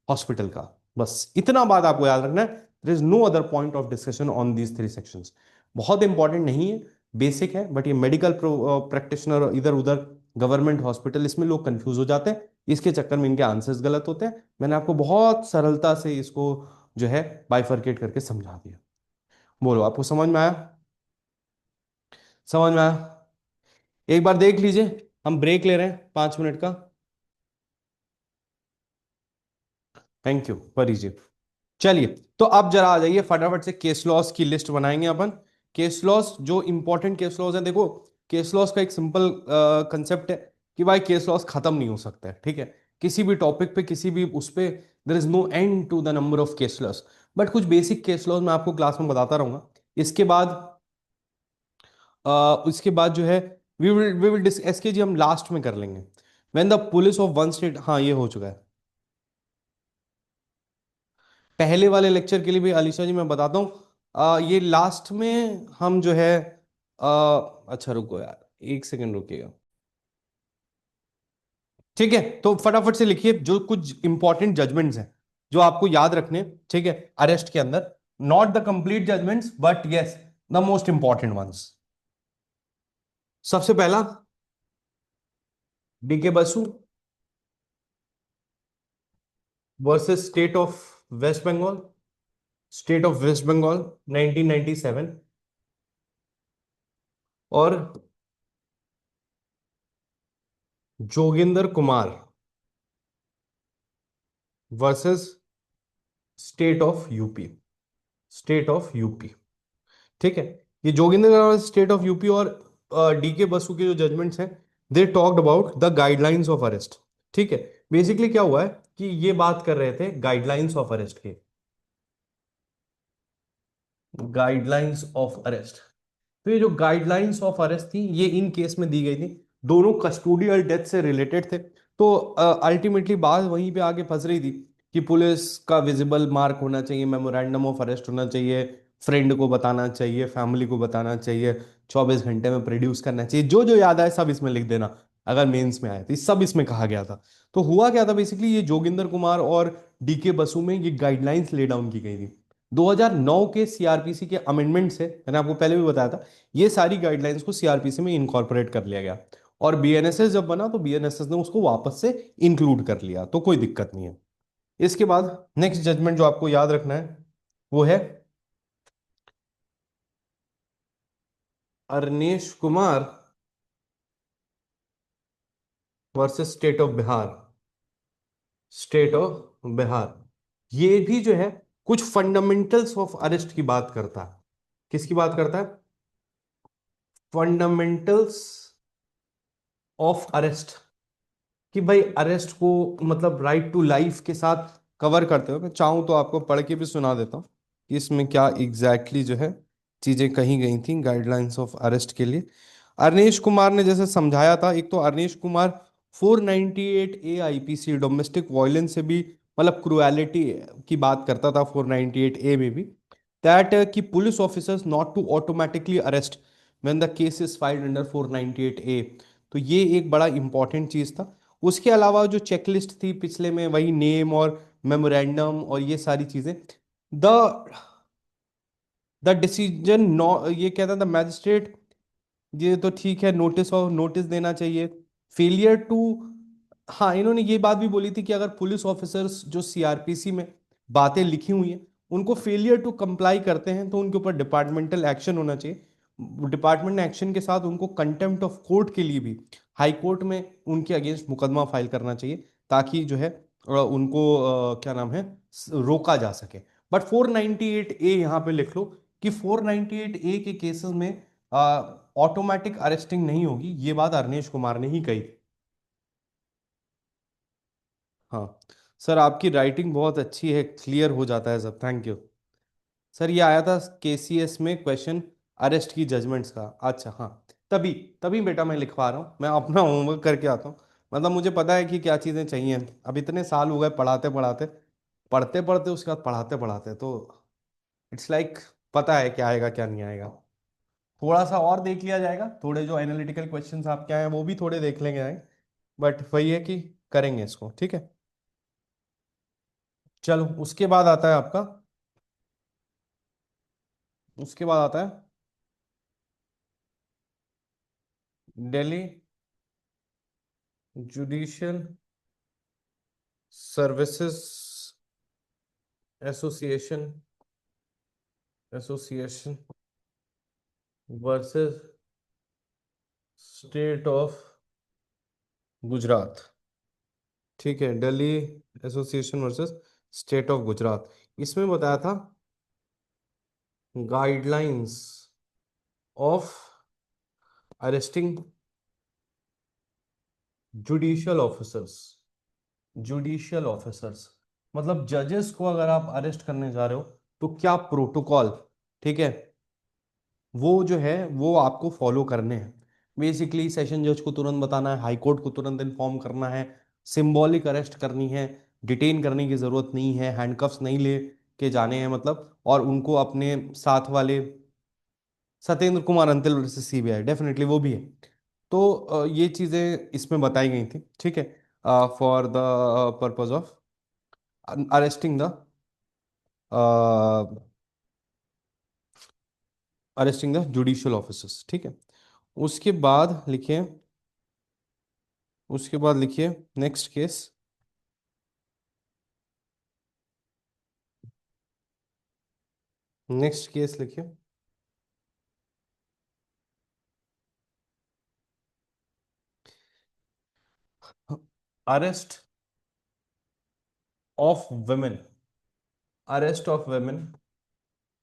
हॉस्पिटल का। बस इतना बात आपको याद रखना है। There is no other point of discussion on these three sections. बहुत इंपॉर्टेंट नहीं है, बेसिक है, बट ये मेडिकल प्रैक्टिशनर इधर उधर गवर्नमेंट हॉस्पिटल, इसमें लोग कंफ्यूज हो जाते हैं, इसके चक्कर में इनके आंसर्स गलत होते हैं। मैंने आपको बहुत सरलता से इसको जो है बाइफरकेट करके समझा दिया। बोलो, आपको समझ में आया? समझ में आया? एक बार देख लीजिए, हम ब्रेक ले रहे हैं 5 मिनट का। थैंक यू, परीजिए। चलिए, तो अब जरा आ जाइए फटाफट से, केस लॉस की लिस्ट बनाएंगे अपन। केस लॉस, जो इंपॉर्टेंट केस लॉस है, देखो केस लॉस का एक सिंपल कंसेप्ट है कि भाई केस लॉस खत्म नहीं हो सकता है, ठीक है। किसी भी टॉपिक पे, किसी भी उस पे there is no end to the number of case laws. But कुछ बेसिक केस लॉस मैं आपको क्लास में बताता रहूंगा। इसके बाद इसके बाद जो है वी विल डिस्कस के जी, हम लास्ट में कर लेंगे। When the police of one state, हाँ ये हो चुका है। पहले वाले लेक्चर के लिए भी अलीशा जी मैं बताता हूँ, ये लास्ट में हम जो है अच्छा रुको यार, 1 सेकंड रुकिएगा। ठीक है, तो फटाफट से लिखिए जो कुछ इंपॉर्टेंट जजमेंट्स हैं जो आपको याद रखने, ठीक है, अरेस्ट के अंदर। Not the complete judgments but yes the most important ones. सबसे पहला, DK Basu versus state of West Bengal, state of West Bengal 1997। और Joginder Kumar versus state of UP, state of UP, ठीक है। ये Joginder Kumar state of UP और डीके बसु के जो जजमेंट्स हैं, they talked about the guidelines of arrest, ठीक है। बेसिकली क्या हुआ है कि ये बात कर रहे थे गाइडलाइंस ऑफ अरेस्ट के, गाइडलाइंस ऑफ अरेस्ट। तो ये जो गाइडलाइंस ऑफ अरेस्ट थी ये इन केस में दी गई थी, दोनों कस्टोडियल डेथ से रिलेटेड थे। तो अल्टीमेटली बात वहीं पे आके फंस रही थी कि पुलिस का विजिबल मार्क होना चाहिए, मेमोरेंडम ऑफ अरेस्ट होना चाहिए, फ्रेंड को बताना चाहिए, फैमिली को बताना चाहिए, 24 घंटे में प्रोड्यूस करना चाहिए, जो जो याद आए सब इसमें लिख देना। अगर मेंस में आए तो ये सब इसमें कहा गया था। तो हुआ क्या था बेसिकली, ये जोगिंदर कुमार और डीके बसु में ये गाइडलाइंस ले डाउन की गई थी। 2009 के सीआरपीसी के अमेंडमेंट से, मैंने आपको पहले भी बताया था, ये सारी गाइडलाइंस को सीआरपीसी में इनकॉर्पोरेट कर लिया गया। और बीएनएसएस जब बना तो बीएनएसएस ने उसको वापस से इंक्लूड कर लिया, तो कोई दिक्कत नहीं है। इसके बाद नेक्स्ट जजमेंट जो आपको याद रखना है वो है Arnesh Kumar versus state of Bihar. State of Bihar, ये भी जो है कुछ फंडामेंटल्स ऑफ अरेस्ट की बात करता है। किसकी बात करता है? Fundamentals of arrest. कि भाई अरेस्ट को मतलब राइट टू लाइफ के साथ कवर करते हो। मैं चाहूँ तो आपको पढ़ के भी सुना देता हूँ कि इसमें क्या एग्जैक्टली जो है चीजें कही गई थी गाइडलाइंस ऑफ अरेस्ट के लिए। अरनेश कुमार ने जैसे समझाया था, एक तो अरनेश कुमार 498 ए आईपीसी डोमेस्टिक वायलेंस से भी मतलब क्रुएलिटी की बात करता था 498 ए में भी, दैट कि police officers not to automatically arrest when the case is filed under 498 A. तो ये एक बड़ा इंपॉर्टेंट चीज था। उसके अलावा जो चेकलिस्ट थी पिछले में, वही नेम और मेमोरेंडम और ये सारी चीजें, द द डिसीजन नो, ये कहता था मैजिस्ट्रेट, ये तो ठीक है, नोटिस और नोटिस देना चाहिए। फेलियर टू, हाँ इन्होंने ये बात भी बोली थी कि अगर पुलिस ऑफिसर्स जो सीआरपीसी में बातें लिखी हुई हैं उनको फेलियर टू कंप्लाई करते हैं तो उनके ऊपर डिपार्टमेंटल एक्शन होना चाहिए। डिपार्टमेंट एक्शन के साथ उनको कंटेम्प्ट ऑफ कोर्ट के लिए भी हाई कोर्ट में उनके अगेंस्ट मुकदमा फाइल करना चाहिए, ताकि जो है उनको क्या नाम है रोका जा सके। बट 498 ए यहाँ पे लिख लो कि 498 ए के केसेस में ऑटोमेटिक अरेस्टिंग नहीं होगी, ये बात अरनेश कुमार ने ही कही थी। हाँ सर, आपकी राइटिंग बहुत अच्छी है, क्लियर हो जाता है सब, थैंक यू। सर ये आया था केसीएस में क्वेश्चन, अरेस्ट की जजमेंट्स का। अच्छा हाँ, तभी तभी बेटा मैं लिखवा रहा हूँ, मैं अपना होमवर्क करके आता हूँ। मतलब मुझे पता है कि क्या चीज़ें चाहिए। अब इतने साल हो गए पढ़ाते पढ़ाते, पढ़ते पढ़ते उसके बाद पढ़ाते पढ़ाते, तो इट्स लाइक पता है क्या आएगा क्या नहीं आएगा। थोड़ा सा और देख लिया जाएगा, थोड़े जो एनालिटिकल क्वेश्चंस आपके आए हैं वो भी थोड़े देख लेंगे आए, बट वही है कि करेंगे इसको, ठीक है। चलो उसके बाद आता है आपका, उसके बाद आता है Delhi judicial services association, association versus state of Gujarat. ठीक है, Delhi association versus state of Gujarat. इसमें बताया था guidelines of arresting judicial officers. Judicial officers मतलब जजेस को अगर आप अरेस्ट करने जा रहे हो तो क्या प्रोटोकॉल, ठीक है, वो जो है वो आपको फॉलो करने हैं। बेसिकली सेशन जज को तुरंत बताना है, हाई कोर्ट को तुरंत इन्फॉर्म करना है, सिंबॉलिक अरेस्ट करनी है, डिटेन करने की जरूरत नहीं है, हैंडकफ्स नहीं ले के जाने हैं मतलब, और उनको अपने साथ वाले Satyendra Kumar Antil versus CBI definitely वो भी है। तो ये चीजें इसमें बताई गई थी, ठीक है, for the purpose of arresting the arresting the judicial officers, ठीक है। उसके बाद लिखिए, उसके बाद लिखिए नेक्स्ट केस, नेक्स्ट केस लिखिए arrest of women, arrest of women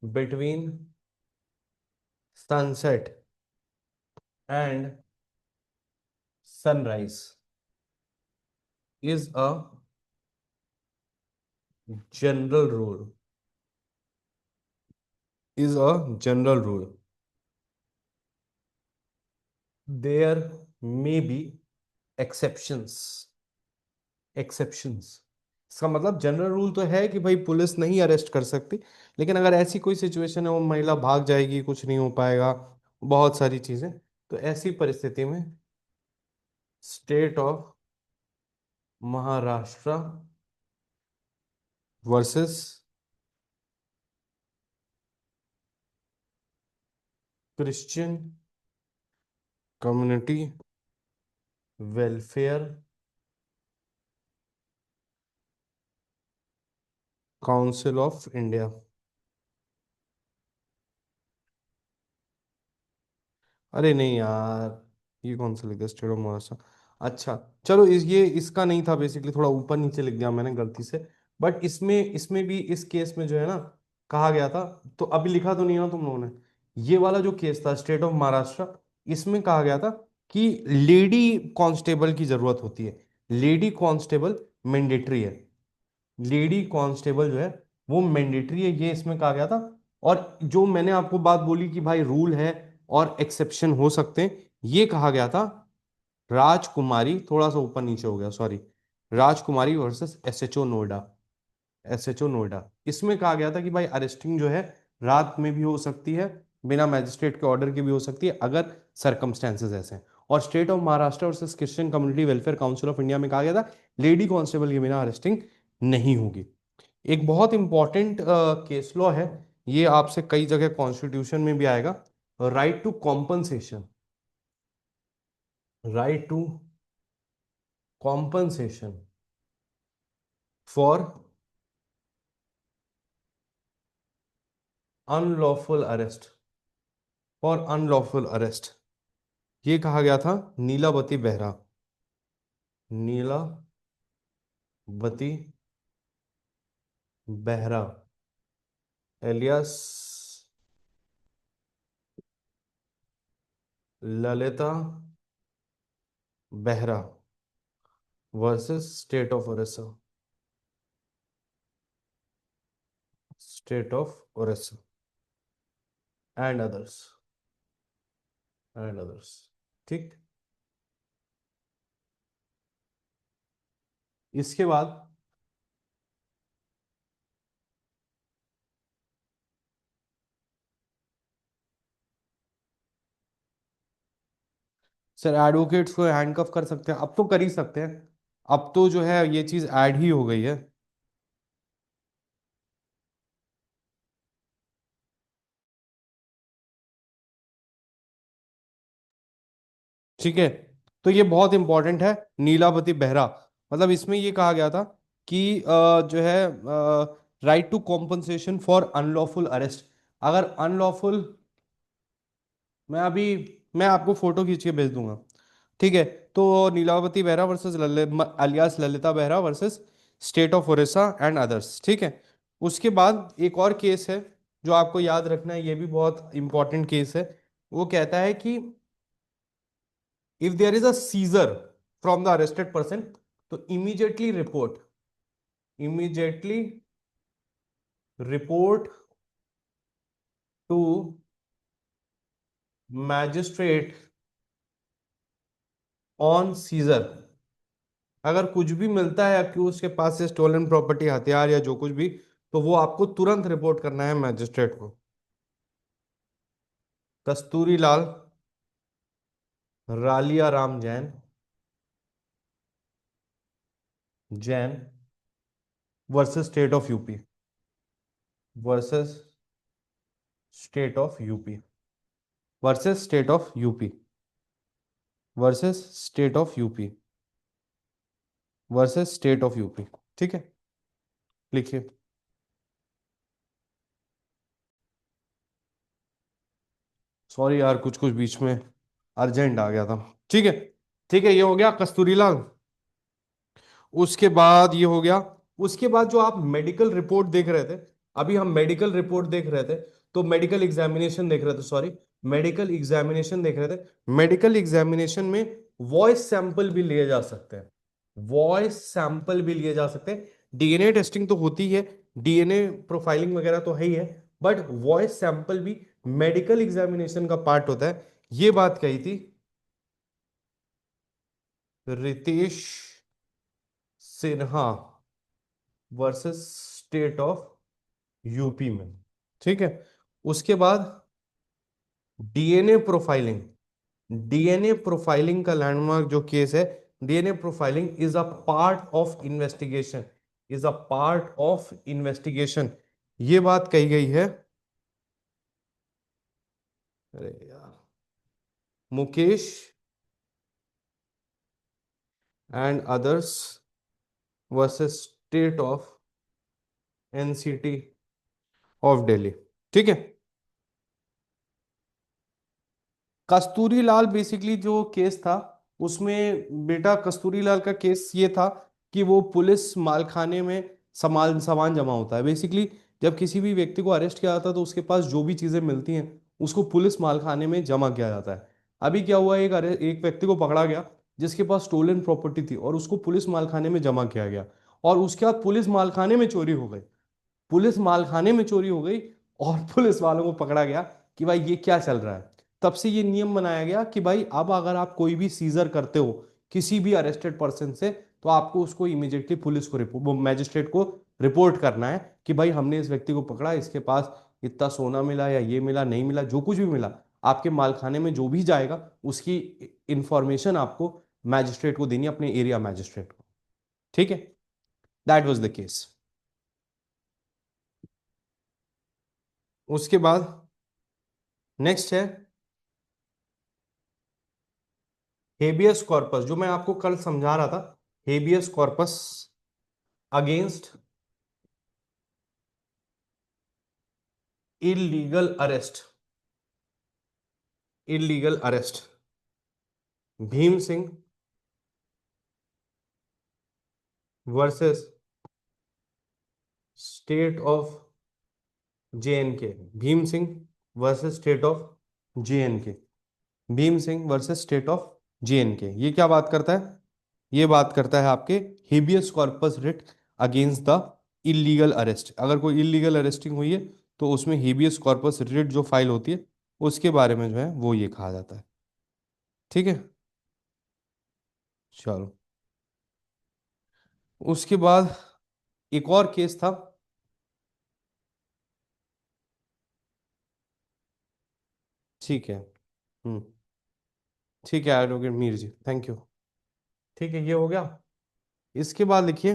between sunset and sunrise is a general rule, is a general rule. There may be exceptions, exceptions. इसका मतलब जनरल रूल तो है कि भाई पुलिस नहीं अरेस्ट कर सकती, लेकिन अगर ऐसी कोई सिचुएशन है वो महिला भाग जाएगी, कुछ नहीं हो पाएगा, बहुत सारी चीजें, तो ऐसी परिस्थिति में state of Maharashtra versus Christian community welfare council of India. अरे नहीं यार, ये कौन सा लिख दिया, स्टेट ऑफ महाराष्ट्र। अच्छा चलो, ये इसका नहीं था, बेसिकली थोड़ा ऊपर नीचे लिख दिया मैंने गलती से। बट इसमें इसमें भी इस केस में जो है ना, कहा गया था, तो अभी लिखा तो नहीं ना तुम लोगों ने, ये वाला जो केस था स्टेट ऑफ महाराष्ट्र, इसमें कहा गया था कि लेडी कांस्टेबल की जरूरत होती है। लेडी कांस्टेबल मैंडेटरी है, लेडी कांस्टेबल जो है वो मैंडेटरी है, ये इसमें कहा गया था। और जो मैंने आपको बात बोली कि भाई रूल है और एक्सेप्शन हो सकते हैं, ये कहा गया था राजकुमारी, थोड़ा सा ऊपर नीचे हो गया सॉरी, राजकुमारी versus SHO Noida. SHO Noida, इसमें कहा गया था कि भाई अरेस्टिंग जो है रात में भी हो सकती है, बिना मैजिस्ट्रेट के ऑर्डर की भी हो सकती है, अगर सर्कमस्टेंसेस ऐसे हैं। और state of Maharashtra versus Christian community welfare council of India में कहा गया था लेडी कांस्टेबल के बिना अरेस्टिंग नहीं होगी। एक बहुत इंपॉर्टेंट केस लॉ है, ये आपसे कई जगह कॉन्स्टिट्यूशन में भी आएगा, right to compensation. Right to compensation for unlawful arrest, for unlawful arrest, ये कहा गया था Nilavati Behera. Nilavati Behera alias Lalita Behera versus state of Odisha. State of Odisha and others, and others. ठीक, इसके बाद सर एडवोकेट्स को हैंडकफ कर सकते हैं, अब तो कर ही सकते हैं, अब तो जो है ये चीज ऐड ही हो गई है। ठीक है, तो ये बहुत इंपॉर्टेंट है, नीलावती बेहरा, मतलब इसमें ये कहा गया था कि जो है right to compensation for unlawful arrest, अगर अनलॉफुल, मैं अभी मैं आपको फोटो खींच के भेज दूंगा। ठीक है, तो Nilavati Behera versus alias Lalita Behera versus state of Odisha and others. ठीक है, उसके बाद एक और केस है जो आपको याद रखना है, ये भी बहुत इंपॉर्टेंट केस है। वो कहता है कि if there is a seizure from the arrested person, तो immediately report to magistrate on seizure. अगर कुछ भी मिलता है कि उसके पास से स्टोलन प्रॉपर्टी, हथियार या जो कुछ भी, तो वो आपको तुरंत रिपोर्ट करना है मैजिस्ट्रेट को। Kasturi Lal Ralia Ram Jain, Jain versus state of UP, versus state of UP, versus state of UP, versus state of UP, versus state of UP. ठीक है, लिखिए। सॉरी यार, कुछ कुछ बीच में अर्जेंट आ गया था। ठीक है, ठीक है, ये हो गया कस्तूरी लाल। उसके बाद ये हो गया, उसके बाद जो आप मेडिकल रिपोर्ट देख रहे थे, अभी हम मेडिकल रिपोर्ट देख रहे थे, तो मेडिकल एग्जामिनेशन देख रहे थे, सॉरी, मेडिकल एग्जामिनेशन देख रहे थे। मेडिकल एग्जामिनेशन में वॉइस सैंपल भी लिए जा सकते हैं, वॉइस सैंपल भी लिए जा सकते हैं। डीएनए टेस्टिंग तो होती है, डीएनए प्रोफाइलिंग वगैरह तो है ही है, बट वॉइस सैंपल भी मेडिकल एग्जामिनेशन का पार्ट होता है। ये बात कही थी Ritesh Sinha versus state of UP में। ठीक है। उसके बाद डीएनए प्रोफाइलिंग। डीएनए प्रोफाइलिंग का लैंडमार्क जो केस है, DNA profiling is a part of investigation, is a part of investigation, ये बात कही गई है। अरे यार, Mukesh and others versus state of NCT of Delhi. ठीक है। कस्तूरी लाल बेसिकली जो केस था, उसमें बेटा कस्तूरी लाल का केस ये था कि वो पुलिस मालखाने में सामान सामान जमा होता है बेसिकली। जब किसी भी व्यक्ति को अरेस्ट किया जाता है तो उसके पास जो भी चीजें मिलती हैं उसको पुलिस मालखाने में जमा किया जाता है। अभी क्या हुआ, एक व्यक्ति को पकड़ा गया जिसके पास स्टोलन प्रॉपर्टी थी और उसको पुलिस मालखाने में जमा किया गया, और उसके बाद पुलिस मालखाने में चोरी हो गई। पुलिस मालखाने में चोरी हो गई और पुलिस वालों को पकड़ा गया कि भाई ये क्या चल रहा है। तब से ये नियम बनाया गया कि भाई अब अगर आप कोई भी सीजर करते हो किसी भी अरेस्टेड पर्सन से, तो आपको उसको इमीडिएटली पुलिस को रिपोर्ट, मैजिस्ट्रेट को रिपोर्ट करना है कि भाई हमने इस व्यक्ति को पकड़ा, इसके पास इतना सोना मिला या ये मिला नहीं मिला, जो कुछ भी मिला आपके मालखाने में जो भी जाएगा उसकी इंफॉर्मेशन आपको मैजिस्ट्रेट को देनी है, अपने एरिया मैजिस्ट्रेट को। ठीक है। That was the case. उसके बाद नेक्स्ट है हेबियस कॉर्पस, जो मैं आपको कल समझा रहा था। Habeas corpus against illegal arrest. Illegal arrest Bhim Singh versus state of JNK. Bhim Singh versus state of JNK. Bhim Singh versus state of JNK, ये क्या बात करता है? ये बात करता है आपके habeas corpus writ against the illegal arrest. अगर कोई इलीगल अरेस्टिंग हुई है तो उसमें हेबियस कॉर्पस रिट जो फाइल होती है उसके बारे में जो है वो ये कहा जाता है। ठीक है। चलो, उसके बाद एक और केस था। ठीक है। हम्म। ठीक है advocate Mir ji, thank you. ठीक है, ये हो गया। इसके बाद लिखिए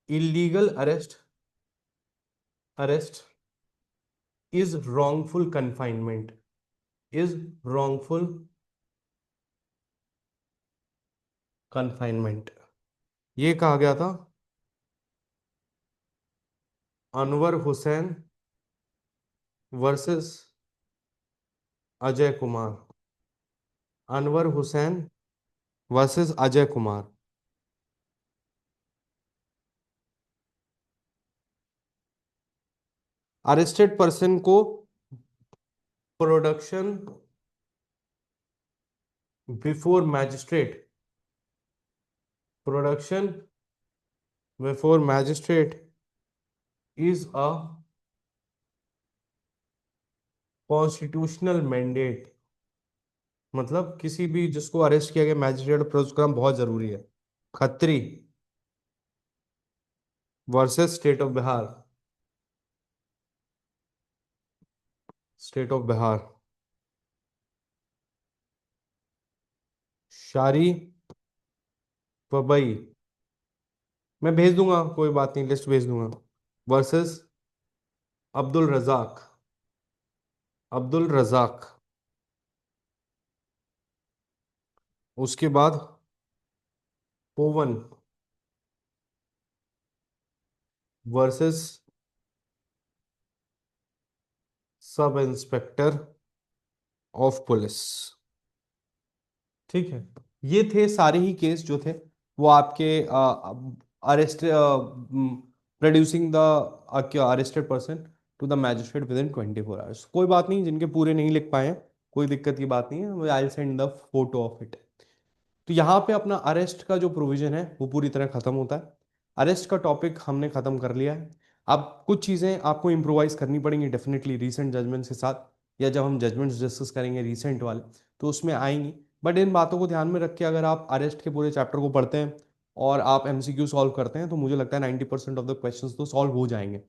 illegal arrest, arrest is wrongful confinement, is wrongful confinement. ये कहा गया था Anwar Hussain versus Ajay Kumar. Anwar Hussain versus Ajay Kumar. Arrested person को production before magistrate, production before magistrate is a constitutional mandate. मतलब किसी भी जिसको अरेस्ट किया गया मैजिस्ट्रेट अप्रोच करना बहुत जरूरी है। Khatri versus state of Bihar. State of Bihar. शारी वबई, मैं भेज दूंगा, कोई बात नहीं, लिस्ट भेज दूंगा। वर्सेस अब्दुल रजाक। अब्दुल रजाक। उसके बाद Pawan versus sub inspector of police. ठीक है। ये थे सारे ही केस जो थे वो आपके अरेस्ट, प्रोड्यूसिंग द क्या arrested person to the magistrate within 24 hours. कोई बात नहीं, जिनके पूरे नहीं लिख पाए हैं कोई दिक्कत की बात नहीं है, I will send the photo of it. तो यहाँ पे अपना अरेस्ट का जो प्रोविजन है वो पूरी तरह खत्म होता है। अरेस्ट का टॉपिक हमने खत्म कर लिया है। अब कुछ चीज़ें आपको इम्प्रोवाइज करनी पड़ेंगी डेफिनेटली रीसेंट जजमेंट्स के साथ, या जब हम जजमेंट्स डिस्कस करेंगे रीसेंट वाले तो उसमें आएंगी। बट इन बातों को ध्यान में रख के अगर आप अरेस्ट के पूरे चैप्टर को पढ़ते हैं और आप एमसीक्यू सॉल्व करते हैं तो मुझे लगता है 90% ऑफ द क्वेश्चंस तो सॉल्व हो जाएंगे।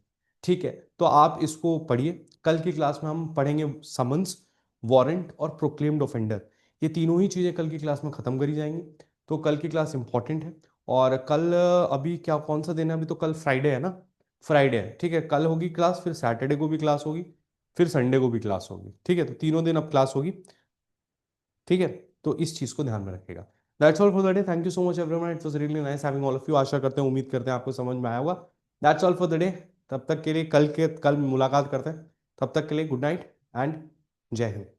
ठीक है, तो आप इसको पढ़िए। कल की क्लास में हम पढ़ेंगे समन्स, वारंट और प्रोक्लेम्ड ऑफेंडर। ये तीनों ही चीज़ें कल की क्लास में ख़त्म करी जाएंगी। तो कल की क्लास इंपॉर्टेंट है। और कल अभी क्या कौन सा दिन है? अभी तो कल फ्राइडे है ना। फ्राइडे है, ठीक है। कल होगी क्लास, फिर सैटरडे को भी क्लास होगी, फिर संडे को भी क्लास होगी। ठीक है, तो तीनों दिन अब क्लास होगी। ठीक है, तो इस चीज़ को ध्यान में रखिएगा। That's all for the day. Thank you so much everyone, it was really nice having all of you. आशा करते हैं, उम्मीद करते हैं आपको समझ में आया होगा। That's all for the day. तब तक के लिए कल मुलाकात करते हैं। तब तक के लिए गुड नाइट एंड जय हिंद।